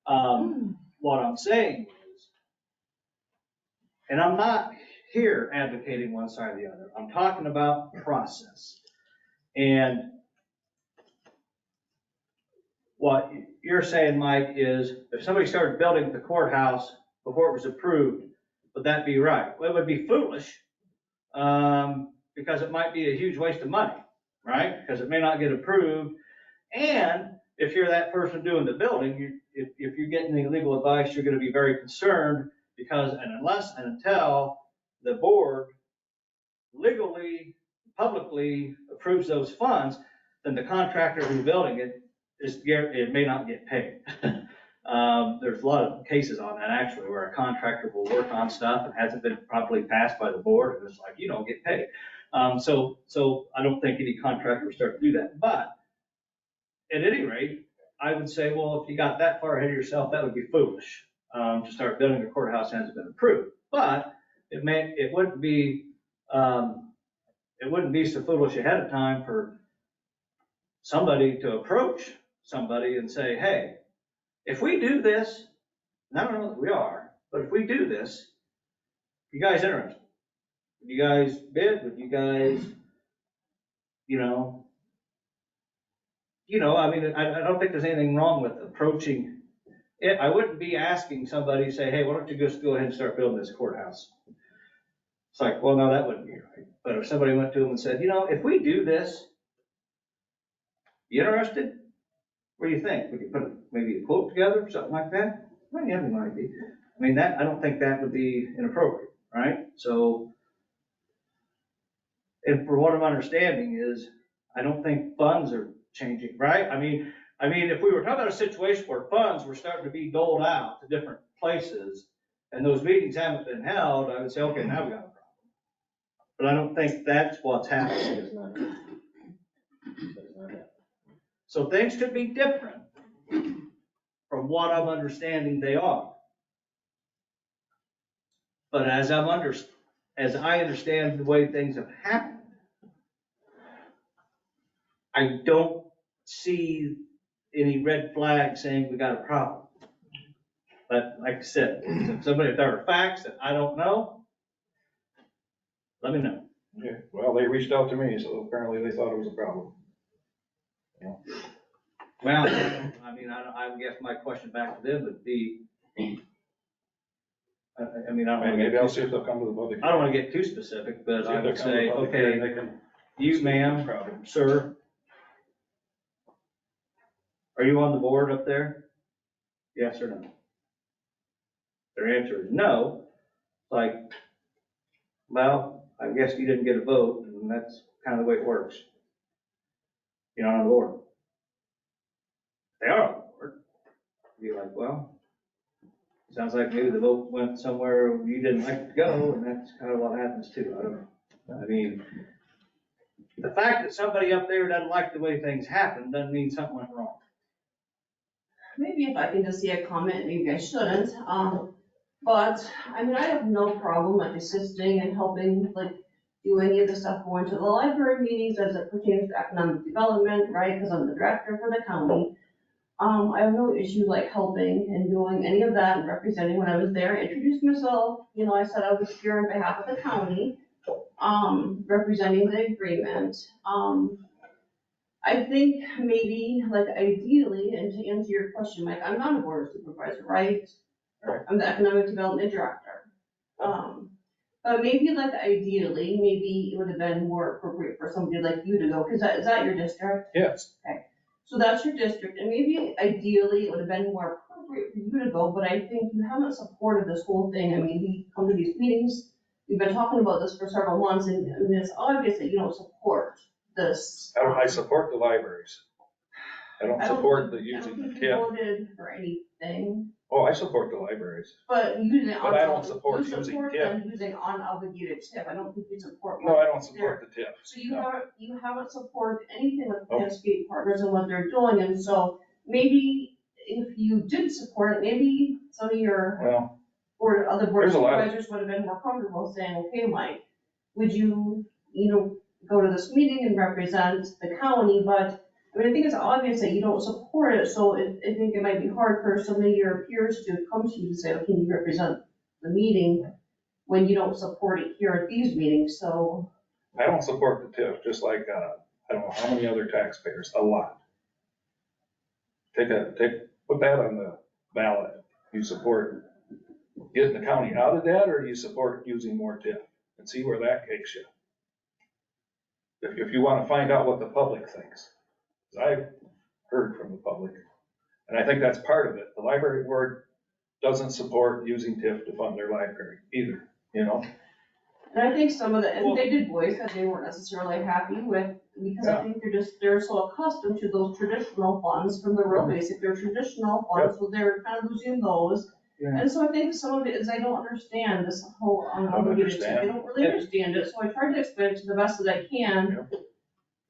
L: what I'm saying is, and I'm not here advocating one side or the other. I'm talking about process. And what you're saying, Mike, is if somebody started building the courthouse before it was approved, would that be right? Well, it would be foolish, because it might be a huge waste of money, right? Because it may not get approved. And if you're that person doing the building, if you're getting any legal advice, you're going to be very concerned because, and unless and until the board legally, publicly approves those funds, then the contractor who's building it it may not get paid. There's a lot of cases on that actually, where a contractor will work on stuff and hasn't been properly passed by the board, and it's like, you don't get paid. So I don't think any contractor would start to do that. But at any rate, I would say, well, if you got that far ahead of yourself, that would be foolish, to start building a courthouse that hasn't been approved. But it wouldn't be so foolish ahead of time for somebody to approach somebody and say, hey, if we do this, and I don't know that we are, but if we do this, you guys interested? Would you guys bid? Would you guys, I mean, I don't think there's anything wrong with approaching it. I wouldn't be asking somebody, say, hey, why don't you just go ahead and start building this courthouse? It's like, well, no, that wouldn't be right. But if somebody went to them and said, if we do this, you interested? What do you think? Would you put maybe a quote together or something like that? Well, yeah, it might be. I mean, I don't think that would be inappropriate, right? So, and for what I'm understanding is, I don't think funds are changing, right? I mean, if we were talking about a situation where funds were starting to be doled out to different places and those meetings haven't been held, I would say, okay, now we got a problem. But I don't think that's what's happening. So things could be different from what I'm understanding they are. But as I understand the way things have happened, I don't see any red flag saying we got a problem. But like I said, if there are facts that I don't know, let me know.
J: Yeah, well, they reached out to me, so apparently they thought it was a problem. Yeah.
L: Well, I mean, I guess my question back to them would be, I mean, I don't want to
J: Maybe I'll see if they'll come to the public.
L: I don't want to get too specific, but I would say, okay, you, ma'am, sir, are you on the board up there? Yes or no? Their answer is no. It's like, well, I guess you didn't get a vote, and that's kind of the way it works. You're not on the board. They are on the board. You're like, well, sounds like maybe the vote went somewhere you didn't like it to go, and that's kind of what happens too. I don't know. I mean, the fact that somebody up there doesn't like the way things happen doesn't mean something went wrong.
M: Maybe if I can just see a comment, maybe I shouldn't. But I mean, I have no problem like assisting and helping, like do any of the stuff going to the library meetings as it pertains to economic development, right? Because I'm the director for the county. I have no issue like helping and doing any of that and representing. When I was there, I introduced myself. I said I was here on behalf of the county, representing the agreement. I think maybe like ideally, and to answer your question, Mike, I'm not a board supervisor, right? I'm the economic development director. But maybe like ideally, maybe it would have been more appropriate for somebody like you to go, because is that your district?
J: Yes.
M: Okay. So that's your district, and maybe ideally it would have been more appropriate for you to go, but I think you haven't supported this whole thing. I mean, we come to these meetings, we've been talking about this for several months, and it's obvious that you don't support this.
J: I support the libraries. I don't support the using
M: I don't think
J: the
M: you
J: TIF.
M: voted for anything.
J: Oh, I support the libraries.
M: But using it on.
J: But I don't support
M: you
J: using
M: support
J: TIF.
M: them using unobligated TIF. I don't think you support.
J: No, I don't support the TIF.
M: So you
J: No.
M: haven't supported anything with
J: Nope.
M: Landscape Partners and what they're doing, and so maybe if you did support it, maybe some of your
J: Well,
M: other board
J: there's a lot of-
M: supervisors would have been more comfortable saying, okay, Mike, would you go to this meeting and represent the county, but, I mean, I think it's obvious that you don't support it, so I think it might be hard for some of your peers to come to you and say, oh, can you represent the meeting when you don't support it here at these meetings, so.
J: I don't support the TIF, just like, I don't know how many other taxpayers, a lot. Put that on the ballot. You support getting the county out of debt, or do you support using more TIF? And see where that takes you. If you want to find out what the public thinks. 'Cause I've heard from the public, and I think that's part of it. The library board doesn't support using TIF to fund their library either, you know?
M: And I think some of the, and they did voice that they weren't necessarily happy with, because I think they're so accustomed to those traditional funds from the real basic, they're traditional funds, so they're kind of losing those.
I: Yeah.
M: And so I think some of it is they don't understand this whole, they don't really understand it, so I tried to explain it to the best that I can.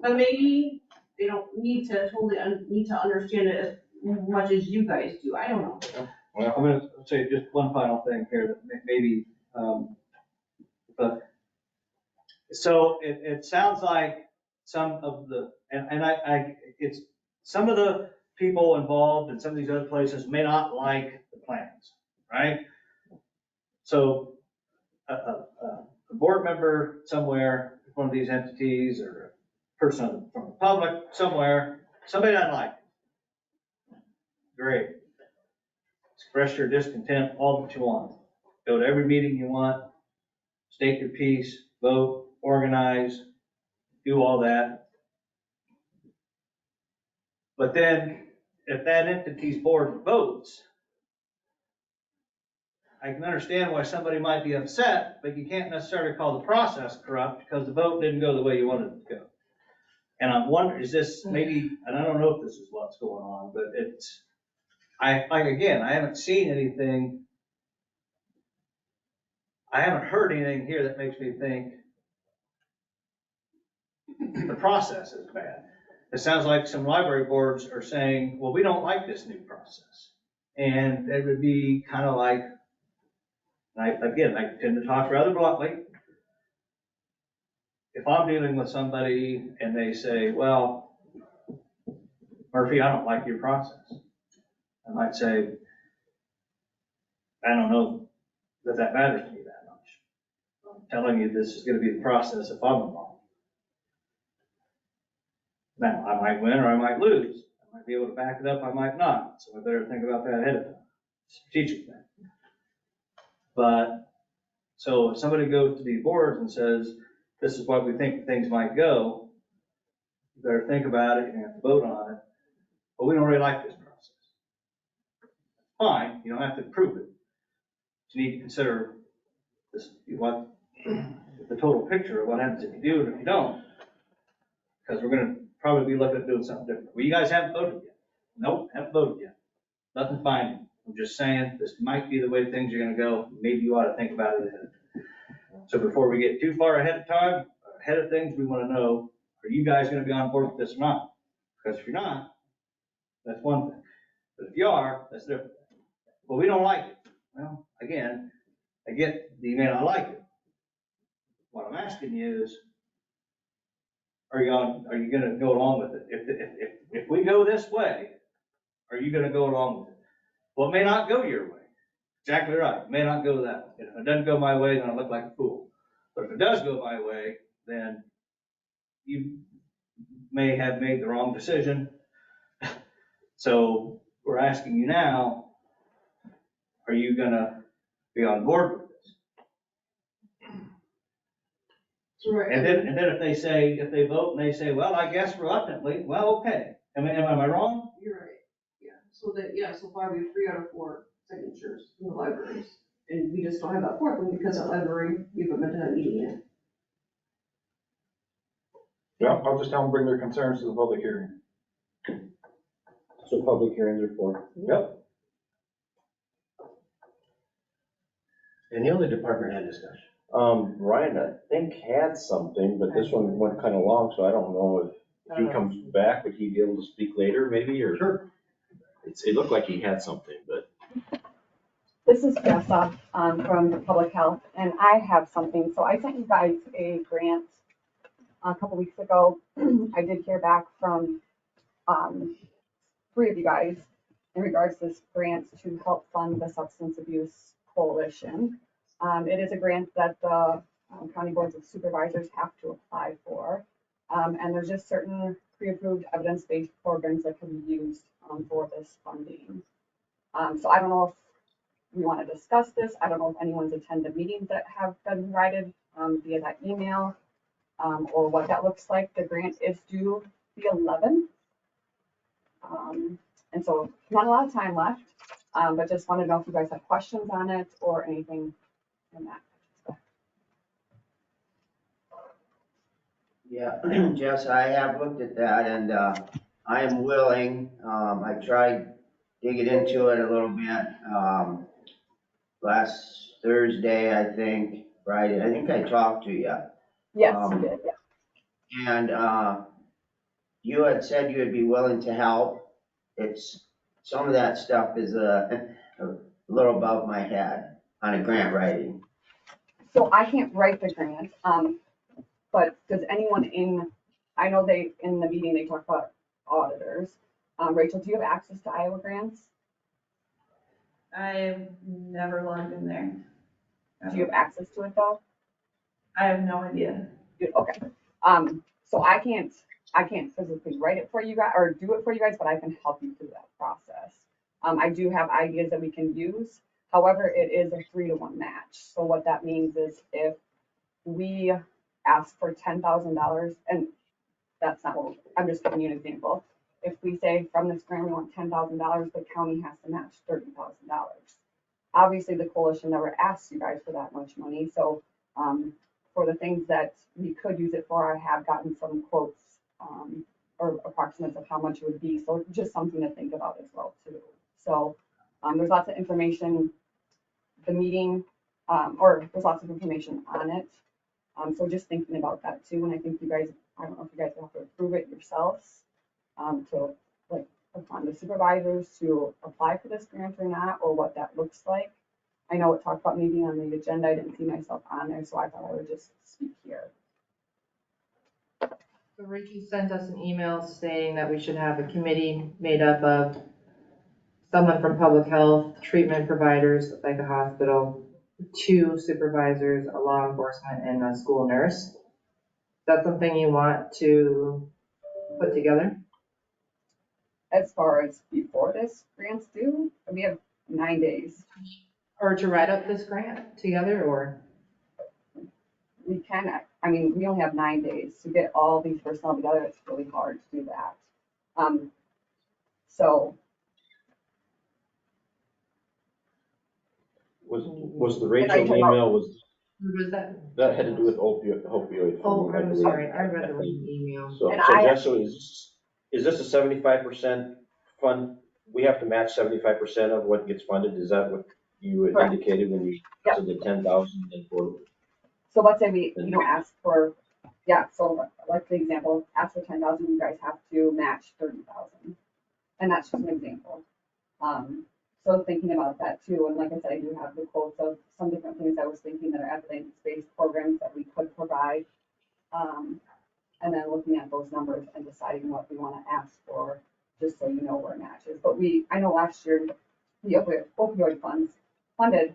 M: But maybe they don't need to need to understand it as much as you guys do, I don't know.
L: Well, I'm gonna say just one final thing here that maybe, but, so it sounds like some of the, it's, some of the people involved in some of these other places may not like the plans, right? So a board member somewhere, one of these entities, or a person from the public somewhere, somebody doesn't like it. Great. Express your discontent all that you want. Go to every meeting you want, state your piece, vote, organize, do all that. But then, if that entity's board votes, I can understand why somebody might be upset, but you can't necessarily call the process corrupt because the vote didn't go the way you wanted it to go. And I'm wondering, is this maybe, and I don't know if this is what's going on, but it's, I haven't seen anything, I haven't heard anything here that makes me think the process is bad. It sounds like some library boards are saying, well, we don't like this new process. And it would be kind of like, I tend to talk rather bluntly. If I'm dealing with somebody and they say, well, Murphy, I don't like your process, I might say, I don't know that matters to me that much. I'm telling you this is going to be the process if I'm involved. Now, I might win or I might lose. I might be able to back it up, I might not. So I better think about that ahead of time. Strategic thing. But, so if somebody goes to these boards and says, this is what we think things might go, you better think about it, you have to vote on it. But we don't really like this process. Fine, you don't have to approve it. You need to consider this, what the total picture of what happens if you do and if you don't. Because we're gonna probably be looking at doing something different. Well, you guys haven't voted yet. Nope, haven't voted yet. Nothing binding. I'm just saying, this might be the way things are gonna go. Maybe you ought to think about it ahead. So before we get too far ahead of time, ahead of things, we wanna know, are you guys gonna be on board with this or not? Because if you're not, that's one thing. But if you are, that's different. Well, we don't like it. Well, again, I get that you may not like it. What I'm asking you is, are you gonna go along with it? If we go this way, are you gonna go along with it? Well, it may not go your way. Exactly right. It may not go that way. If it doesn't go my way, then I look like a fool. But if it does go my way, then you may have made the wrong decision. So we're asking you now, are you gonna be on board with this?
M: Right.
L: And then if they vote and they say, well, I guess reluctantly, well, okay. Am I wrong?
M: You're right, so far we have 3 out of 4 signatures from the libraries. And we just don't have that fourth one because that library, we haven't been to that meeting yet.
J: Yeah, I'll just tell them to bring their concerns to the public hearing.
G: So public hearings are for.
J: Yep.
C: And the other department had discussion.
G: Ryan, I think had something, but this one went kind of long, so I don't know if he comes back, would he be able to speak later maybe, or?
C: Sure.
G: It looked like he had something, but.
O: This is Jessa from the Public Health, and I have something. So I sent you guys a grant a couple weeks ago, I did hear back from 3 of you guys in regards to this grant to help fund the Substance Abuse Coalition. It is a grant that the county boards of supervisors have to apply for. And there's just certain pre-approved evidence-based programs that can be used for this funding. So I don't know if we want to discuss this. I don't know if anyone's attended meetings that have been provided via that email or what that looks like. The grant is due the 11th. And so not a lot of time left, but just wanted to know if you guys have questions on it or anything in that.
D: Yeah, Jess, I have looked at that and I am willing, I tried digging into it a little bit. Last Thursday, I think, Friday, I think I talked to you.
O: Yes, you did, yeah.
D: And you had said you would be willing to help. Some of that stuff is a little above my head on a grant writing.
O: So I can't write the grant, but does anyone I know in the meeting, they talked about auditors. Rachel, do you have access to Iowa grants?
N: I've never logged in there.
O: Do you have access to it though?
N: I have no idea.
O: Okay. So I can't physically write it for you guys or do it for you guys, but I can help you through that process. I do have ideas that we can use. However, it is a 3-to-1 match. So what that means is if we ask for $10,000, and that's not what, I'm just giving you an example. If we say from this grant we want $10,000, the county has to match $30,000. Obviously, the coalition never asks you guys for that much money. So for the things that we could use it for, I have gotten some quotes or approximates of how much it would be. So just something to think about as well too. So there's lots of information, the meeting, or there's lots of information on it. So just thinking about that too. And I think you guys, I don't know if you guys will have to approve it yourselves to like upon the supervisors to apply for this grant or not, or what that looks like. I know it talked about me being on the agenda. I didn't see myself on there, so I thought I would just speak here.
H: So Ricky sent us an email stating that we should have a committee made up of someone from public health, treatment providers like a hospital, 2 supervisors, a law enforcement, and a school nurse. Is that something you want to put together?
O: As far as before this grant's due, we have 9 days.
H: Or to write up this grant together, or?
O: We can, I mean, we only have 9 days to get all these personnel together. It's really hard to do that. So.
G: Was the Rachel email, was that had to do with opioid funding?
H: Oh, I'm sorry, I read the wrong email.
G: So Jess, is this a 75% fund? We have to match 75% of what gets funded? Is that what you indicated when you said the 10,000 and for?
O: So let's say we, ask for, so like the example, ask for 10,000, you guys have to match 30,000. And that's just an example. So thinking about that too, and like I said, I do have the quotes of some different things I was thinking that are evidence-based programs that we could provide. And then looking at those numbers and deciding what we want to ask for, just so you know where it matches. But I know last year, the opioid funds funded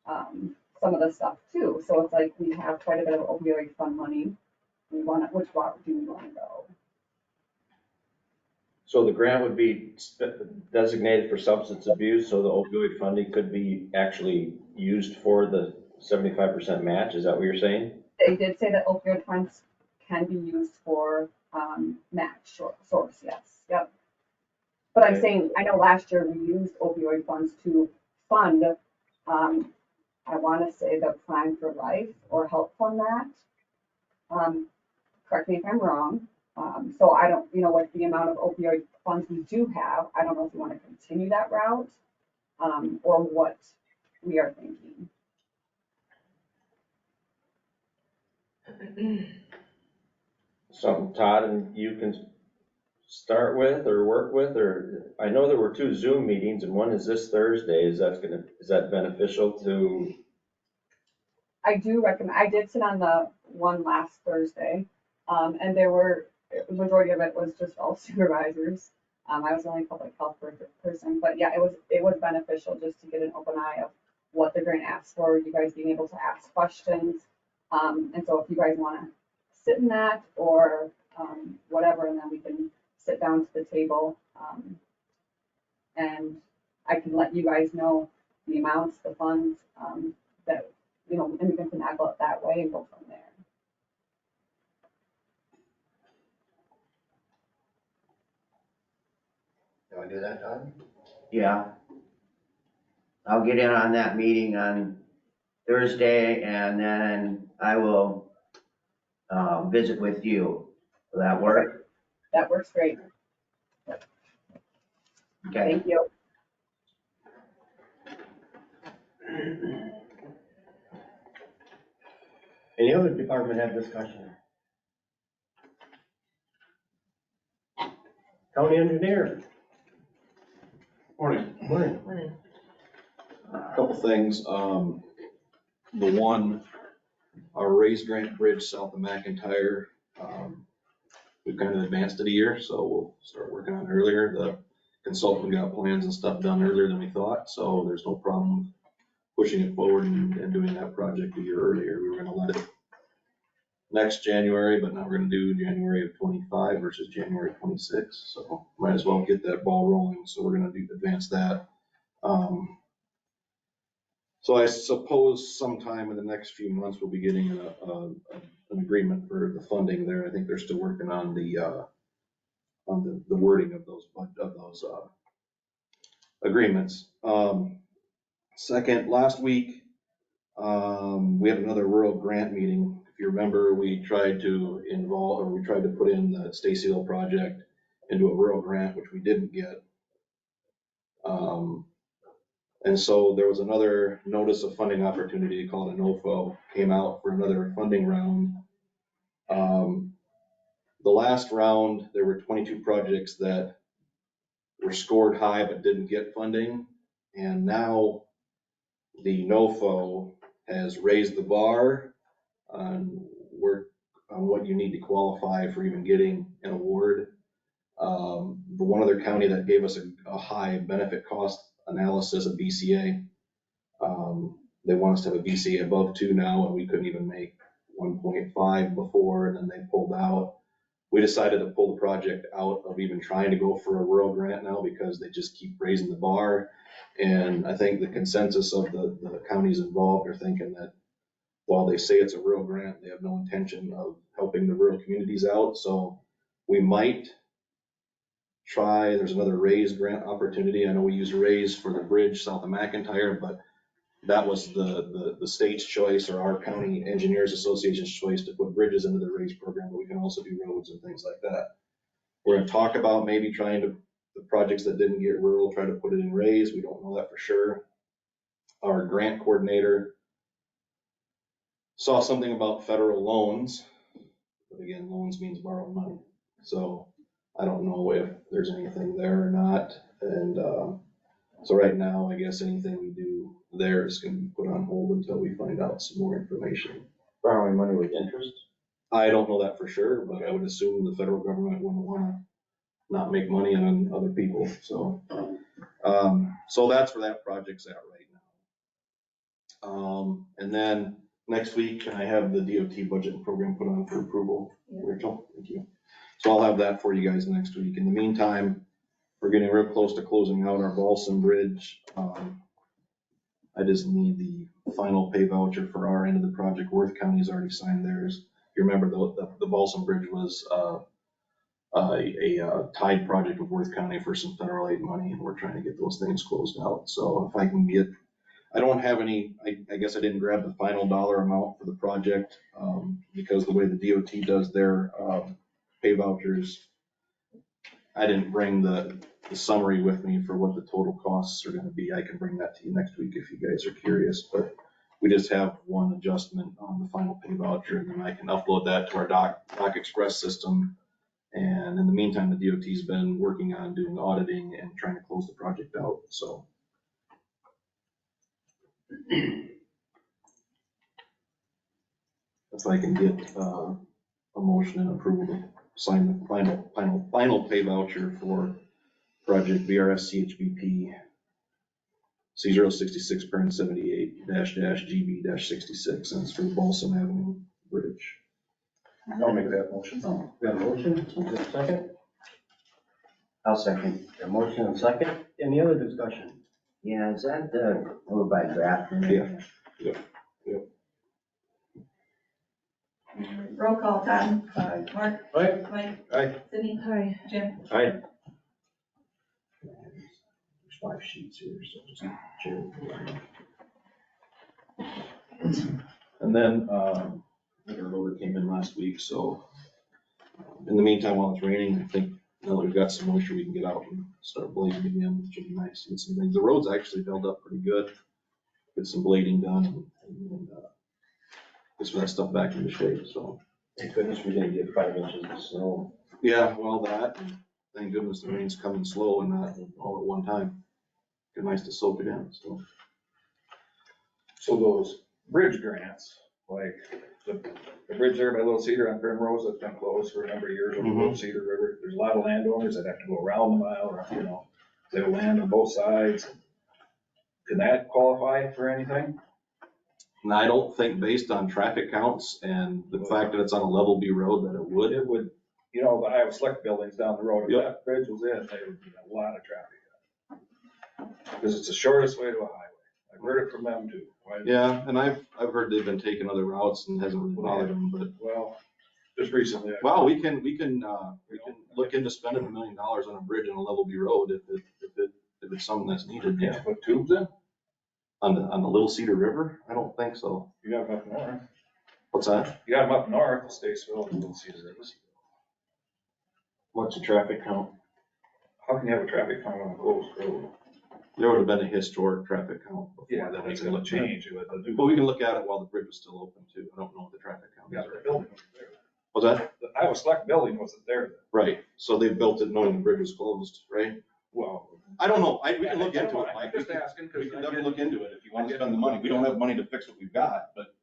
O: some of the stuff too. So it's like we have quite a bit of opioid fund money. Which route do we want to go?
G: So the grant would be designated for substance abuse, so the opioid funding could be actually used for the 75% match. Is that what you're saying?
O: They did say that opioid funds can be used for match source, yes, yep. But I'm saying, I know last year we used opioid funds to fund, I want to say the Crime for Life or help fund that. Correct me if I'm wrong. So I don't, what the amount of opioid funds we do have, I don't know if we want to continue that route or what we are thinking.
G: Something Todd and you can start with or work with, or I know there were 2 Zoom meetings and one is this Thursday. Is that beneficial to?
O: I do recommend, I did sit on the one last Thursday. And there were, the majority of it was just all supervisors. I was the only public health person, but yeah, it was beneficial just to get an open eye of what the grant asks for, you guys being able to ask questions. And so if you guys want to sit in that or whatever, and then we can sit down to the table. And I can let you guys know the amounts, the funds, that, you know, and we can finagle it that way and go from there.
D: You wanna do that, Todd? Yeah. I'll get in on that meeting on Thursday and then I will, visit with you. Will that work?
O: That works great.
D: Okay.
O: Thank you.
C: Any other department have discussion? County engineer.
J: Morning.
C: Morning.
J: Couple things. The one, our raised grant bridge south of McIntyre, we've kind of advanced it a year, so we'll start working on it earlier. The consultant got plans and stuff done earlier than we thought, so there's no problem pushing it forward and doing that project a year earlier. We were gonna let it next January, but now we're gonna do January of 25 versus January 26, so might as well get that ball rolling. So we're gonna advance that. So I suppose sometime in the next few months, we'll be getting an agreement for the funding there. I think they're still working on the wording of those agreements. Second, last week, we had another rural grant meeting. If you remember, we tried to put in the Stacy Hill project into a rural grant, which we didn't get. And so there was another notice of funding opportunity called a NOFO, came out for another funding round. The last round, there were 22 projects that were scored high but didn't get funding. And now the NOFO has raised the bar on what you need to qualify for even getting an award. The one other county that gave us a high benefit cost analysis of BCA, they want us to have a BCA above 2 now, and we couldn't even make 1.5 before, and then they pulled out. We decided to pull the project out of even trying to go for a rural grant now because they just keep raising the bar. And I think the consensus of the counties involved are thinking that while they say it's a rural grant, they have no intention of helping the rural communities out. So we might try, there's another RAISE grant opportunity. I know we use RAISE for the bridge south of McIntyre, but that was the state's choice or our county engineers association's choice to put bridges into the RAISE program, but we can also do roads and things like that. We're gonna talk about maybe trying to, the projects that didn't get rural, try to put it in RAISE. We don't know that for sure. Our grant coordinator saw something about federal loans, but again, loans means borrowed money. So I don't know if there's anything there or not. And so right now, I guess anything we do there is going to be put on hold until we find out some more information.
F: Borrowing money with interest?
J: I don't know that for sure, but I would assume the federal government wouldn't want to not make money on other people. So, so that's where that project's at right now. And then next week, can I have the DOT budget and program put on for approval? Rachel, thank you. So I'll have that for you guys next week. In the meantime, we're getting real close to closing out our Balsam Bridge. I just need the final pay voucher for our end of the project. Worth County's already signed theirs. You remember the Balsam Bridge was a tied project with Worth County for some federal aid money, and we're trying to get those things closed out. So if I can get, I don't have any, I guess I didn't grab the final dollar amount for the project because the way the DOT does their pay vouchers, I didn't bring the summary with me for what the total costs are gonna be. I can bring that to you next week if you guys are curious, but we just have one adjustment on the final pay voucher, and then I can upload that to our Doc Express system. And in the meantime, the DOT's been working on doing auditing and trying to close the project out, so. If I can get a motion and approval to sign the final pay voucher for project VRS CHBP C066 parent 78 GB 66, and it's for the Balsam Avenue Bridge.
G: I'll make that motion.
C: We have a motion, is there a second?
D: I'll second.
C: A motion and second, any other discussion?
D: Yeah, is that over by Grafton?
J: Yeah.
N: Roll call, Todd.
D: Aye.
N: Mark.
C: Aye.
N: Mike.
J: Aye.
N: Sydney.
H: Hi.
N: Jim.
J: Aye. There's 5 sheets here, so just chair. And then, the loader came in last week, so in the meantime, while it's raining, I think now that we've got some moisture, we can get out and start blading again, which would be nice. And some things, the road's actually held up pretty good. Get some blading done and get some of that stuff back into shape, so.
G: Thank goodness we didn't get 5 inches of snow.
J: Yeah, well, that, and thank goodness the rain's coming slow and not all at one time. Good, nice to soak it in, so.
G: So those bridge grants, like the bridge there by Little Cedar on Fern Rose, that's been closed for a number of years over Little Cedar River. There's a lot of landowners that have to go around the mile, or, you know, they have land on both sides. Can that qualify for anything?
J: And I don't think based on traffic counts and the fact that it's on a level B road that it would.
G: It would, you know, the Iowa Select buildings down the road, if
J: Yep.
G: that bridge was in, there would be a lot of traffic. Because it's the shortest way to a highway. I've heard it from them too.
J: Yeah, and I've heard they've been taking other routes and hasn't really bothered them, but.
G: Well, just recently.
J: Well, we can look into spending $1 million on a bridge on a level B road if it's something that's needed.
G: Yeah, put tubes in?
J: On the Little Cedar River? I don't think so.
G: You got them up north.
J: What's that?
G: You got them up north, Statesville, and Little Cedar River.
J: What's the traffic count?
G: How can you have a traffic count on a closed road?
J: There would have been a historic traffic count before
G: Yeah,
J: that.
G: it's gonna change.
J: But we can look at it while the bridge is still open too. I don't know what the traffic count
G: Yeah,
J: is.
G: the building was there.
J: What's that?
G: The Iowa Select building wasn't there.
J: Right, so they built it knowing the bridge was closed, right?
G: Well.
J: I don't know, we can look into it, Mike.
G: I'm just asking.
J: We can definitely look into it if you want to spend the money. We don't have money to fix what we've got, but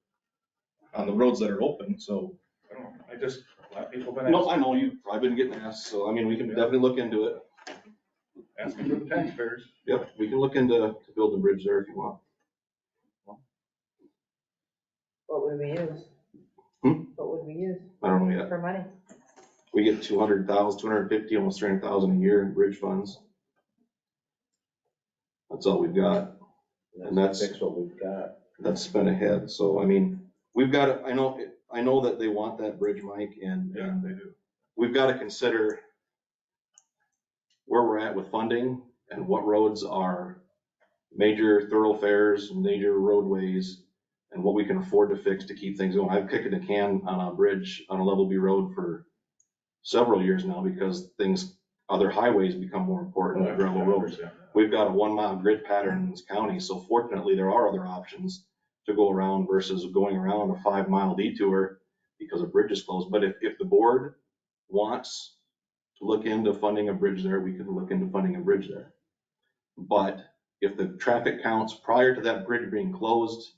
J: on the roads that are open, so.
G: I don't know, a lot of people have been
J: No,
G: asking.
J: I know you've probably been getting asked, so I mean, we can definitely look into it.
G: Asking for the taxpayers.
J: Yep, we can look into building a bridge there if you want.
H: What would we use?
J: Hmm?
H: What would we use
J: I don't know yet.
H: for money?
J: We get 200,000, 250, almost 300,000 a year in bridge funds. That's all we've got. And that's
G: what we've got.
J: That's spent ahead. So, I mean, we've got to, I know that they want that bridge, Mike, and
G: Yeah, they do.
J: we've got to consider where we're at with funding and what roads are major thoroughfares, major roadways, and what we can afford to fix to keep things going. I've kicked the can on a bridge on a level B road for several years now because other highways become more important than gravel roads. We've got a 1 mile grid pattern in this county, so fortunately there are other options to go around versus going around a 5 mile detour because a bridge is closed. But if the board wants to look into funding a bridge there, we can look into funding a bridge there. But if the traffic counts prior to that bridge being closed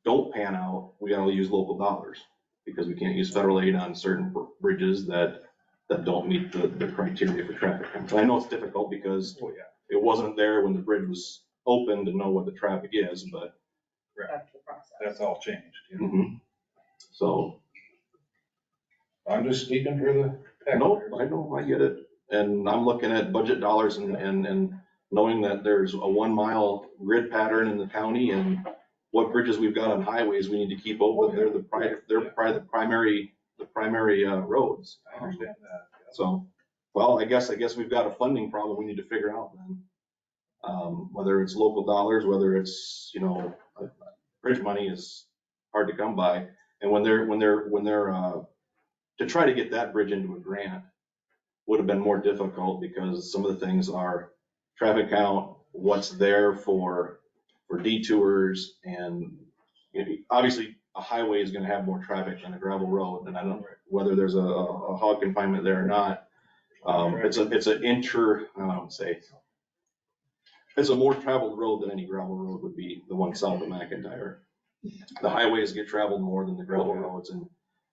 J: don't pan out, we gotta use local dollars because we can't use federal aid on certain bridges that don't meet the criteria for traffic counts. I know it's difficult because it wasn't there when the bridge was open to know what the traffic is, but.
H: That's the process.
G: That's all changed. You know?
J: Mm-hmm. So.
G: I'm just speaking for the
J: No,
G: taxpayers.
J: I know, I get it. And I'm looking at budget dollars and knowing that there's a 1 mile grid pattern in the county and what bridges we've got on highways we need to keep open. They're probably the primary roads.
G: I understand that.
J: So, well, I guess we've got a funding problem we need to figure out then. Whether it's local dollars, whether it's, bridge money is hard to come by. And when they're to try to get that bridge into a grant would have been more difficult because some of the things are traffic count, what's there for detours, and obviously a highway is going to have more traffic than a gravel road, and I don't know whether there's a hog confinement there or not. It's a more traveled road than any gravel road would be, the one south of McIntyre. The highways get traveled more than the gravel roads, and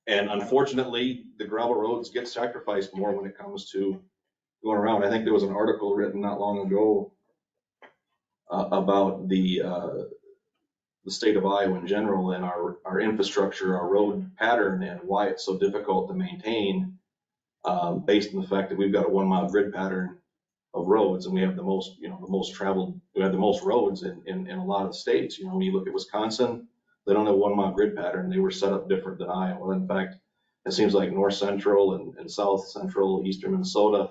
J: And unfortunately, the gravel roads get sacrificed more when it comes to going around. I think there was an article written not long ago about the state of Iowa in general and our infrastructure, our road pattern, and why it's so difficult to maintain, based on the fact that we've got a 1 mile grid pattern of roads, and we have the most, the most traveled, we have the most roads in a lot of states. When you look at Wisconsin, they don't have 1 mile grid pattern. They were set up different than Iowa. In fact, it seems like north central and south central, eastern Minnesota,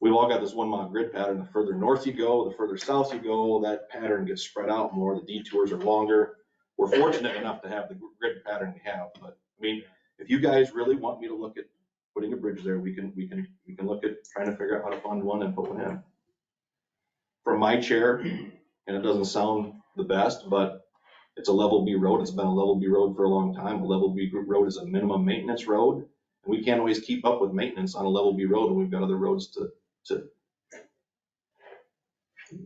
J: we've all got this 1 mile grid pattern. The further north you go, the further south you go, that pattern gets spread out more. The detours are longer. We're fortunate enough to have the grid pattern we have. But I mean, if you guys really want me to look at putting a bridge there, we can look at trying to figure out how to fund one and put one in. From my chair, and it doesn't sound the best, but it's a level B road. It's been a level B road for a long time. A level B road is a minimum maintenance road. And we can't always keep up with maintenance on a level B road, and we've got other roads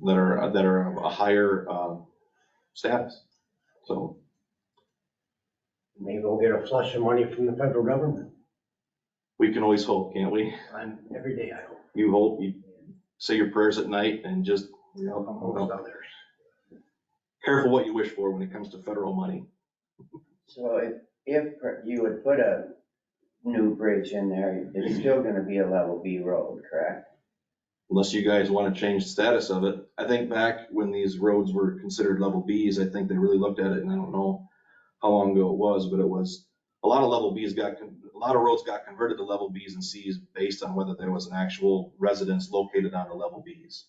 J: that are of a higher status. So
C: Maybe we'll get a flush of money from the federal government.
J: we can always hope, can't we?
C: Every day I hope.
J: You hope, you say your prayers at night, and just
C: Amongst others.
J: careful what you wish for when it comes to federal money.
D: So if you would put a new bridge in there, it's still gonna be a level B road, correct?
J: Unless you guys want to change the status of it. I think back when these roads were considered level Bs, I think they really looked at it, and I don't know how long ago it was, but it was a lot of a lot of roads got converted to level Bs and Cs based on whether there was an actual residence located on the level Bs.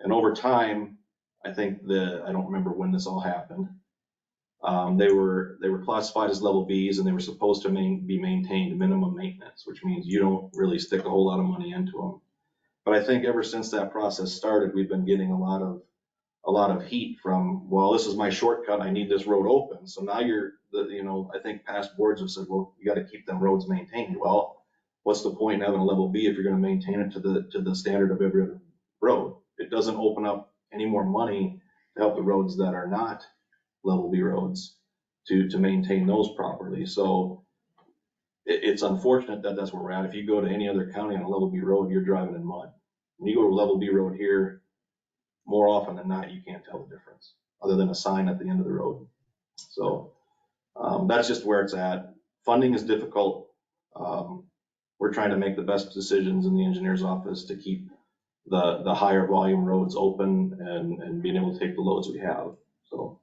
J: And over time, I think I don't remember when this all happened. They were classified as level Bs, and they were supposed to be maintained minimum maintenance, which means you don't really stick a whole lot of money into them. But I think ever since that process started, we've been getting a lot of heat from, well, this is my shortcut, I need this road open. So now I think past boards have said, well, you got to keep them roads maintained. Well, what's the point in having a level B if you're going to maintain it to the standard of every other road? It doesn't open up any more money to help the roads that are not level B roads to maintain those properly. So it's unfortunate that that's where we're at. If you go to any other county on a level B road, you're driving in mud. When you go to a level B road here, more often than not, you can't tell the difference other than a sign at the end of the road. So that's just where it's at. Funding is difficult. We're trying to make the best decisions in the engineer's office to keep the higher volume roads open and being able to take the loads we have. So,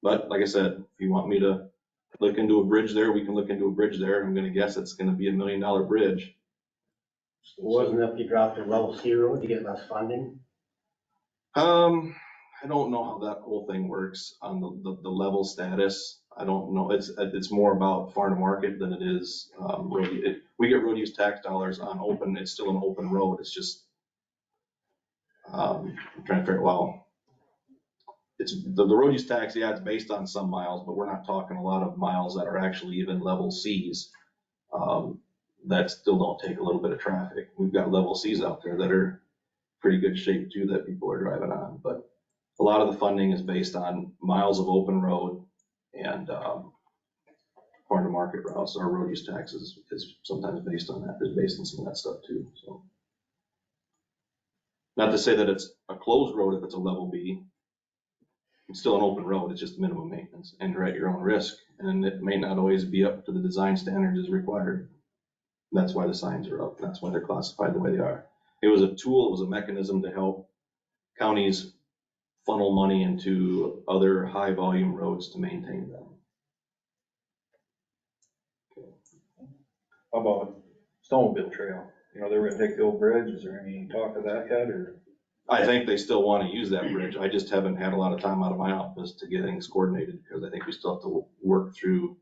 J: but like I said, if you want me to look into a bridge there, we can look into a bridge there. I'm going to guess it's going to be $1 million bridge.
C: Wasn't it if you dropped a level C road to get less funding?
J: I don't know how that whole thing works on the level status. I don't know. It's more about farm to market than it is road. We get road use tax dollars on open. It's still an open road. It's just I'm trying to figure. Well, it's the road use tax. Yeah, it's based on some miles, but we're not talking a lot of miles that are actually even level Cs. That still don't take a little bit of traffic. We've got level Cs out there that are pretty good shape too that people are driving on. But a lot of the funding is based on miles of open road and farm to market routes. Our road use taxes is sometimes based on that. Is based on some of that stuff too. So not to say that it's a closed road if it's a level B. It's still an open road. It's just minimum maintenance and you're at your own risk. And it may not always be up to the design standards as required. That's why the signs are up. That's why they're classified the way they are. It was a tool, it was a mechanism to help counties funnel money into other high volume roads to maintain them. How about snowmobile trail? They were gonna take the old bridge. Is there any talk of that yet, or? I think they still want to use that bridge. I just haven't had a lot of time out of my office to get things coordinated because I think we still have to work through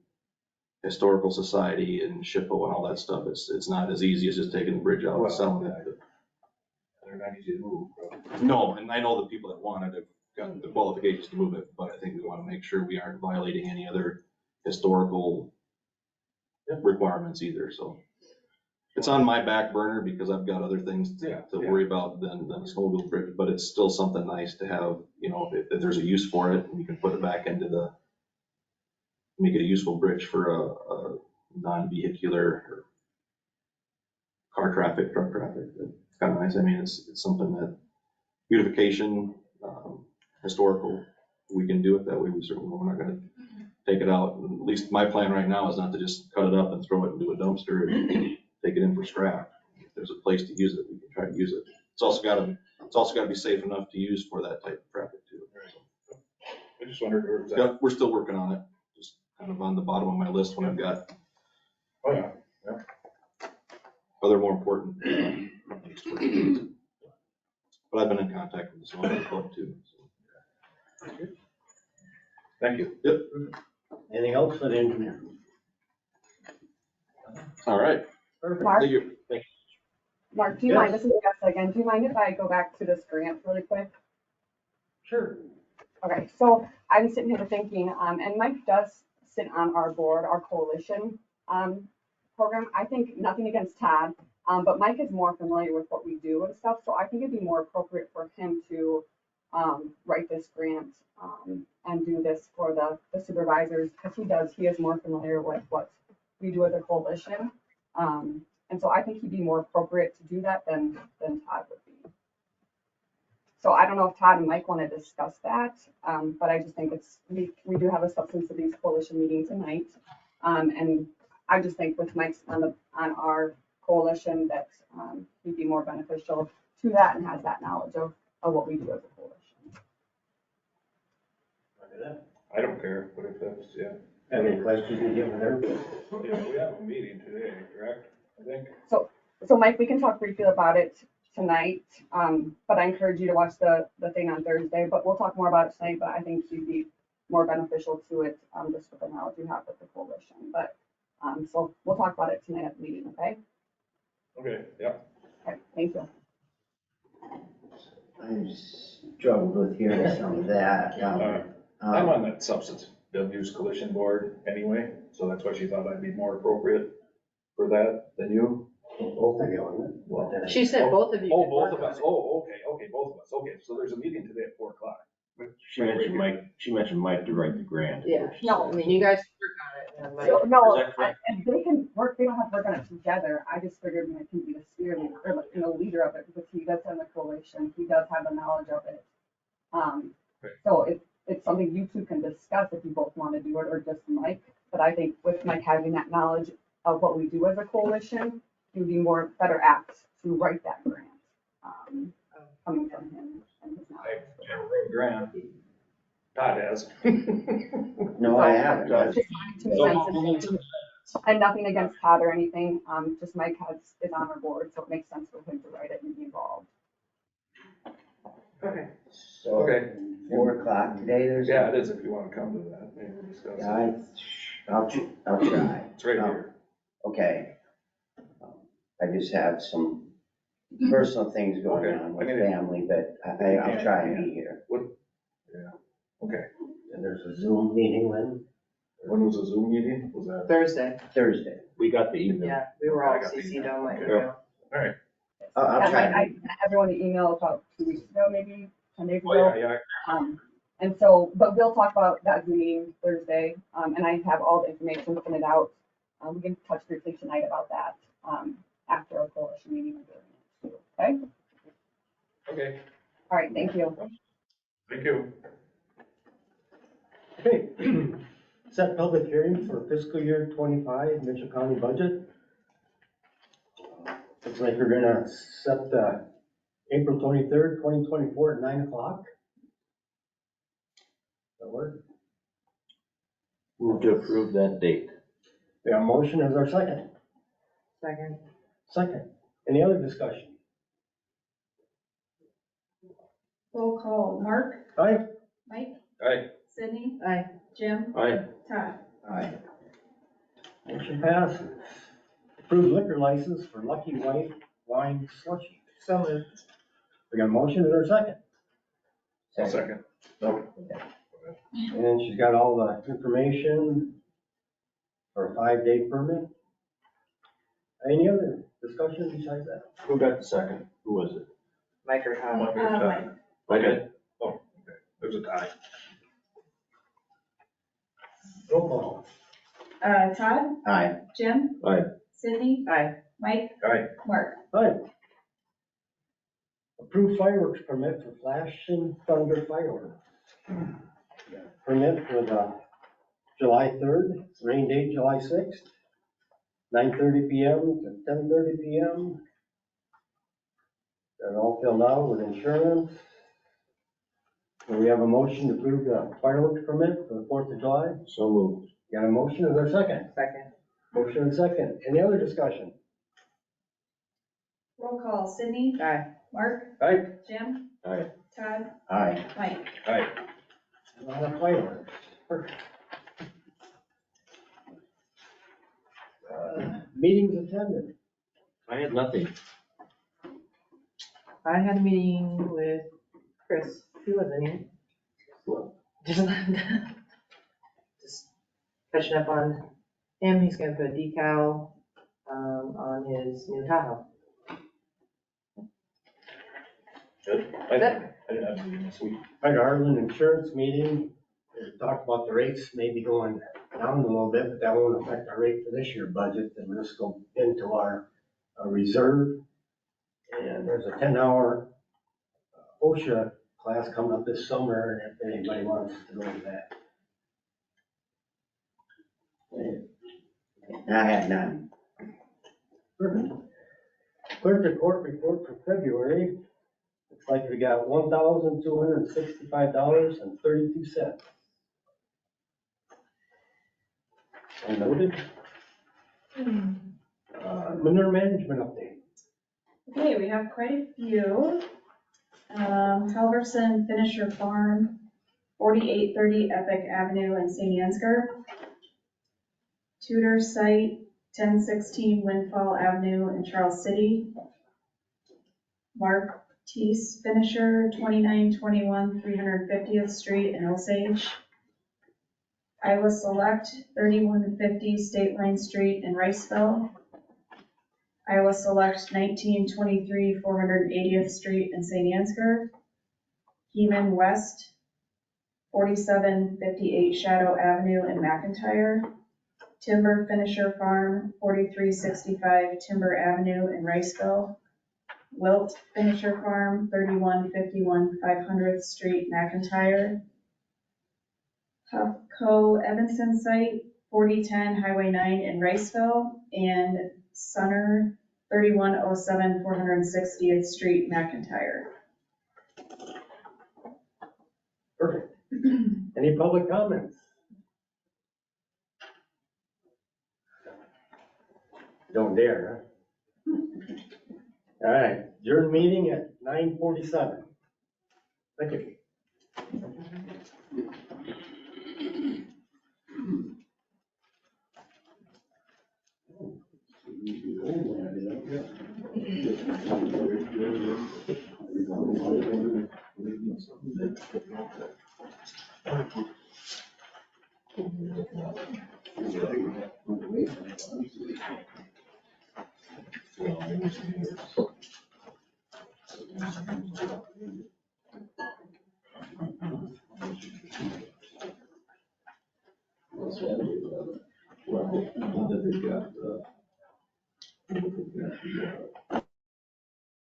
J: Historical Society and SHPO and all that stuff. It's not as easy as just taking the bridge out and selling it. They're not easy to move. No, and I know the people that want it have got the qualifications to move it, but I think we want to make sure we aren't violating any other historical requirements either. So it's on my back burner because I've got other things to worry about than a snowmobile bridge, but it's still something nice to have, if there's a use for it, and you can put it back into make it a useful bridge for non-vehicular or car traffic, truck traffic. It's kind of nice. I mean, it's something that beautification, historical, we can do it that way. We're not gonna take it out. At least my plan right now is not to just cut it up and throw it into a dumpster and take it in for scrap. If there's a place to use it, we can try to use it. It's also gotta be safe enough to use for that type of traffic too. I just wondered where it was at. We're still working on it, just kind of on the bottom of my list when I've got. Oh, yeah. Other more important. But I've been in contact with the Sonoma Club too. So. Thank you. Yep.
C: Anything else for the engineer?
J: All right.
C: Perfect.
O: Mark?
J: Thank you.
O: Mark, do you mind, this is Jessica again, do you mind if I go back to this grant really quick?
C: Sure.
O: Okay, so I'm sitting here thinking, and Mike does sit on our board, our coalition program. I think nothing against Todd, but Mike is more familiar with what we do and stuff, so I think it'd be more appropriate for him to write this grant and do this for the supervisors, because he is more familiar with what we do as a coalition. And so I think he'd be more appropriate to do that than Todd would be. So I don't know if Todd and Mike want to discuss that, but I just think we do have a substance abuse coalition meeting tonight. And I just think with Mike's on our coalition that he'd be more beneficial to that and has that knowledge of what we do as a coalition.
J: I don't care, but if that's, yeah.
C: Have any questions you give there?
J: Yeah, we have a meeting today, correct? I think.
O: So Mike, we can talk briefly about it tonight, but I encourage you to watch the thing on Thursday, but we'll talk more about it tonight, but I think you'd be more beneficial to it, just with the knowledge you have with the coalition, but, so we'll talk about it tonight at the meeting, okay?
J: Okay, yeah.
O: Okay, thank you.
D: I struggled with hearing some of that.
J: I'm on that substance abuse coalition board anyway, so that's why she thought I'd be more appropriate for that than you.
C: Both of you on it.
J: Well,
H: She said both of you.
J: Oh,
H: could
J: both
H: work
J: of
H: on
J: us.
H: it.
J: Oh, okay, both of us. Okay, so there's a meeting today at 4 o'clock.
G: She mentioned Mike to write the grant.
H: Yeah,
O: No.
H: I mean, you guys work on it, and Mike.
O: So, no,
G: Is that correct?
O: and they can work, they don't have to work on it together, I just figured Mike can be the spearman, or like, the leader of it, because he does have the coalition, he does have the knowledge of it. So it's something you two can discuss if you both want to do it, or just Mike, but I think with Mike having that knowledge of what we do as a coalition, he would be more better apt to write that grant, coming from him and his knowledge.
J: I never wrote a grant. Todd has.
D: No, I haven't.
O: Just wanted to sense and nothing against Todd or anything, just Mike is on our board, so it makes sense for him to write it and be involved.
H: Okay.
D: So,
J: Okay.
D: 4 o'clock today, there's.
J: Yeah, it is if you want to come to that, maybe we'll discuss it.
D: Yeah, I'll try.
J: It's right here.
D: Okay. I just have some personal things going
J: Okay.
D: on with family, but I'll try and be here.
J: Yeah, okay.
C: And there's a Zoom meeting when?
J: When was the Zoom meeting? Was that?
D: Thursday.
G: We got the email.
H: Yeah, we were all
J: I got the
H: CC'd
J: email.
H: on my
J: Okay.
H: email.
J: All right.
D: I'll try.
O: I sent everyone an email about 2 weeks ago, maybe 10 days
J: Oh,
O: ago.
J: yeah.
O: And so, but we'll talk about that meeting Thursday, and I have all the information printed out. We can touch briefly tonight about that, after our coalition meeting. Okay?
J: Okay,
O: All right, thank you.
J: thank you.
C: Okay. Set public hearing for fiscal year 25 Mitchell County budget. Looks like we're gonna set April 23rd, 2024 at 9 o'clock. That work?
G: Move to approve that date.
C: We have a motion as our second. Second. Any other discussion?
N: Roll call, Mark,
C: Aye.
N: Mike,
J: Aye.
N: Sydney,
H: Aye.
N: Jim,
G: Aye.
N: Todd.
D: Aye.
C: Motion passes. Approved liquor license for Lucky White Wine Slushy.
H: So moved.
C: We got a motion as our second.
J: I'll second.
C: And she's got all the information for a 5-day permit. Any other discussion besides that?
G: Who got the second? Who was it?
H: Mike or Todd?
N: Mike.
G: Okay.
J: Oh, okay. There's a tie.
C: Roll call.
N: Todd,
D: Aye.
N: Jim,
G: Aye.
N: Sydney,
H: Aye.
N: Mike,
J: Aye.
N: Mark.
C: Aye. Approved fireworks permit for Flash and Thunder fireworks. Permit for the July 3rd, rain date July 6th, 9:30 PM to 10:30 PM. They're all filled out with insurance. So we have a motion to approve the fireworks permit for the 4th of July.
G: So moved.
C: Got a motion, is there a second?
H: Second.
C: Motion and second. Any other discussion?
N: Roll call, Sydney,
H: Aye.
N: Mark,
C: Aye.
N: Jim,
G: Aye.
N: Todd,
D: Aye.
N: Mike.
J: Aye.
C: A lot of fireworks. Perfect. Meetings attended.
G: I had nothing.
H: I had a meeting with Chris, he wasn't here. Just catching up on him, he's gonna put a decal, on his new Tahoe.
J: Good. I didn't have a meeting this week.
C: Had our Arlen Insurance meeting, we talked about the rates maybe going down a little bit, but that won't affect our rate for this year budget, and we'll just go into our reserve. And there's a 10-hour OSHA class coming up this summer, if anybody wants to go to that.
D: I had none.
C: Perfect. Clerk of court report for February. Looks like we got $1,265.32. So noted. Manure management update.
N: Okay, we have quite a few. Halverson Finisher Farm, 4830 Epic Avenue in St. Ansgar. Tudor Site, 1016 Windfall Avenue in Charles City. Mark Teese Finisher, 2921 350th Street in Osage. Iowa Select, 3150 State Line Street in Riceville. Iowa Select, 1923 480th Street in St. Ansgar. Heman West, 4758 Shadow Avenue in McIntyre. Timber Finisher Farm, 4365 Timber Avenue in Riceville. Wilt Finisher Farm, 3151 500th Street, McIntyre. Huffco Evanston Site, 4010 Highway 9 in Riceville. And Sunner, 3107 460th Street, McIntyre.
C: Perfect. Any public comments? Don't dare, huh? All right, adjourn meeting at 9:47. Thank you.
J: Well, they've got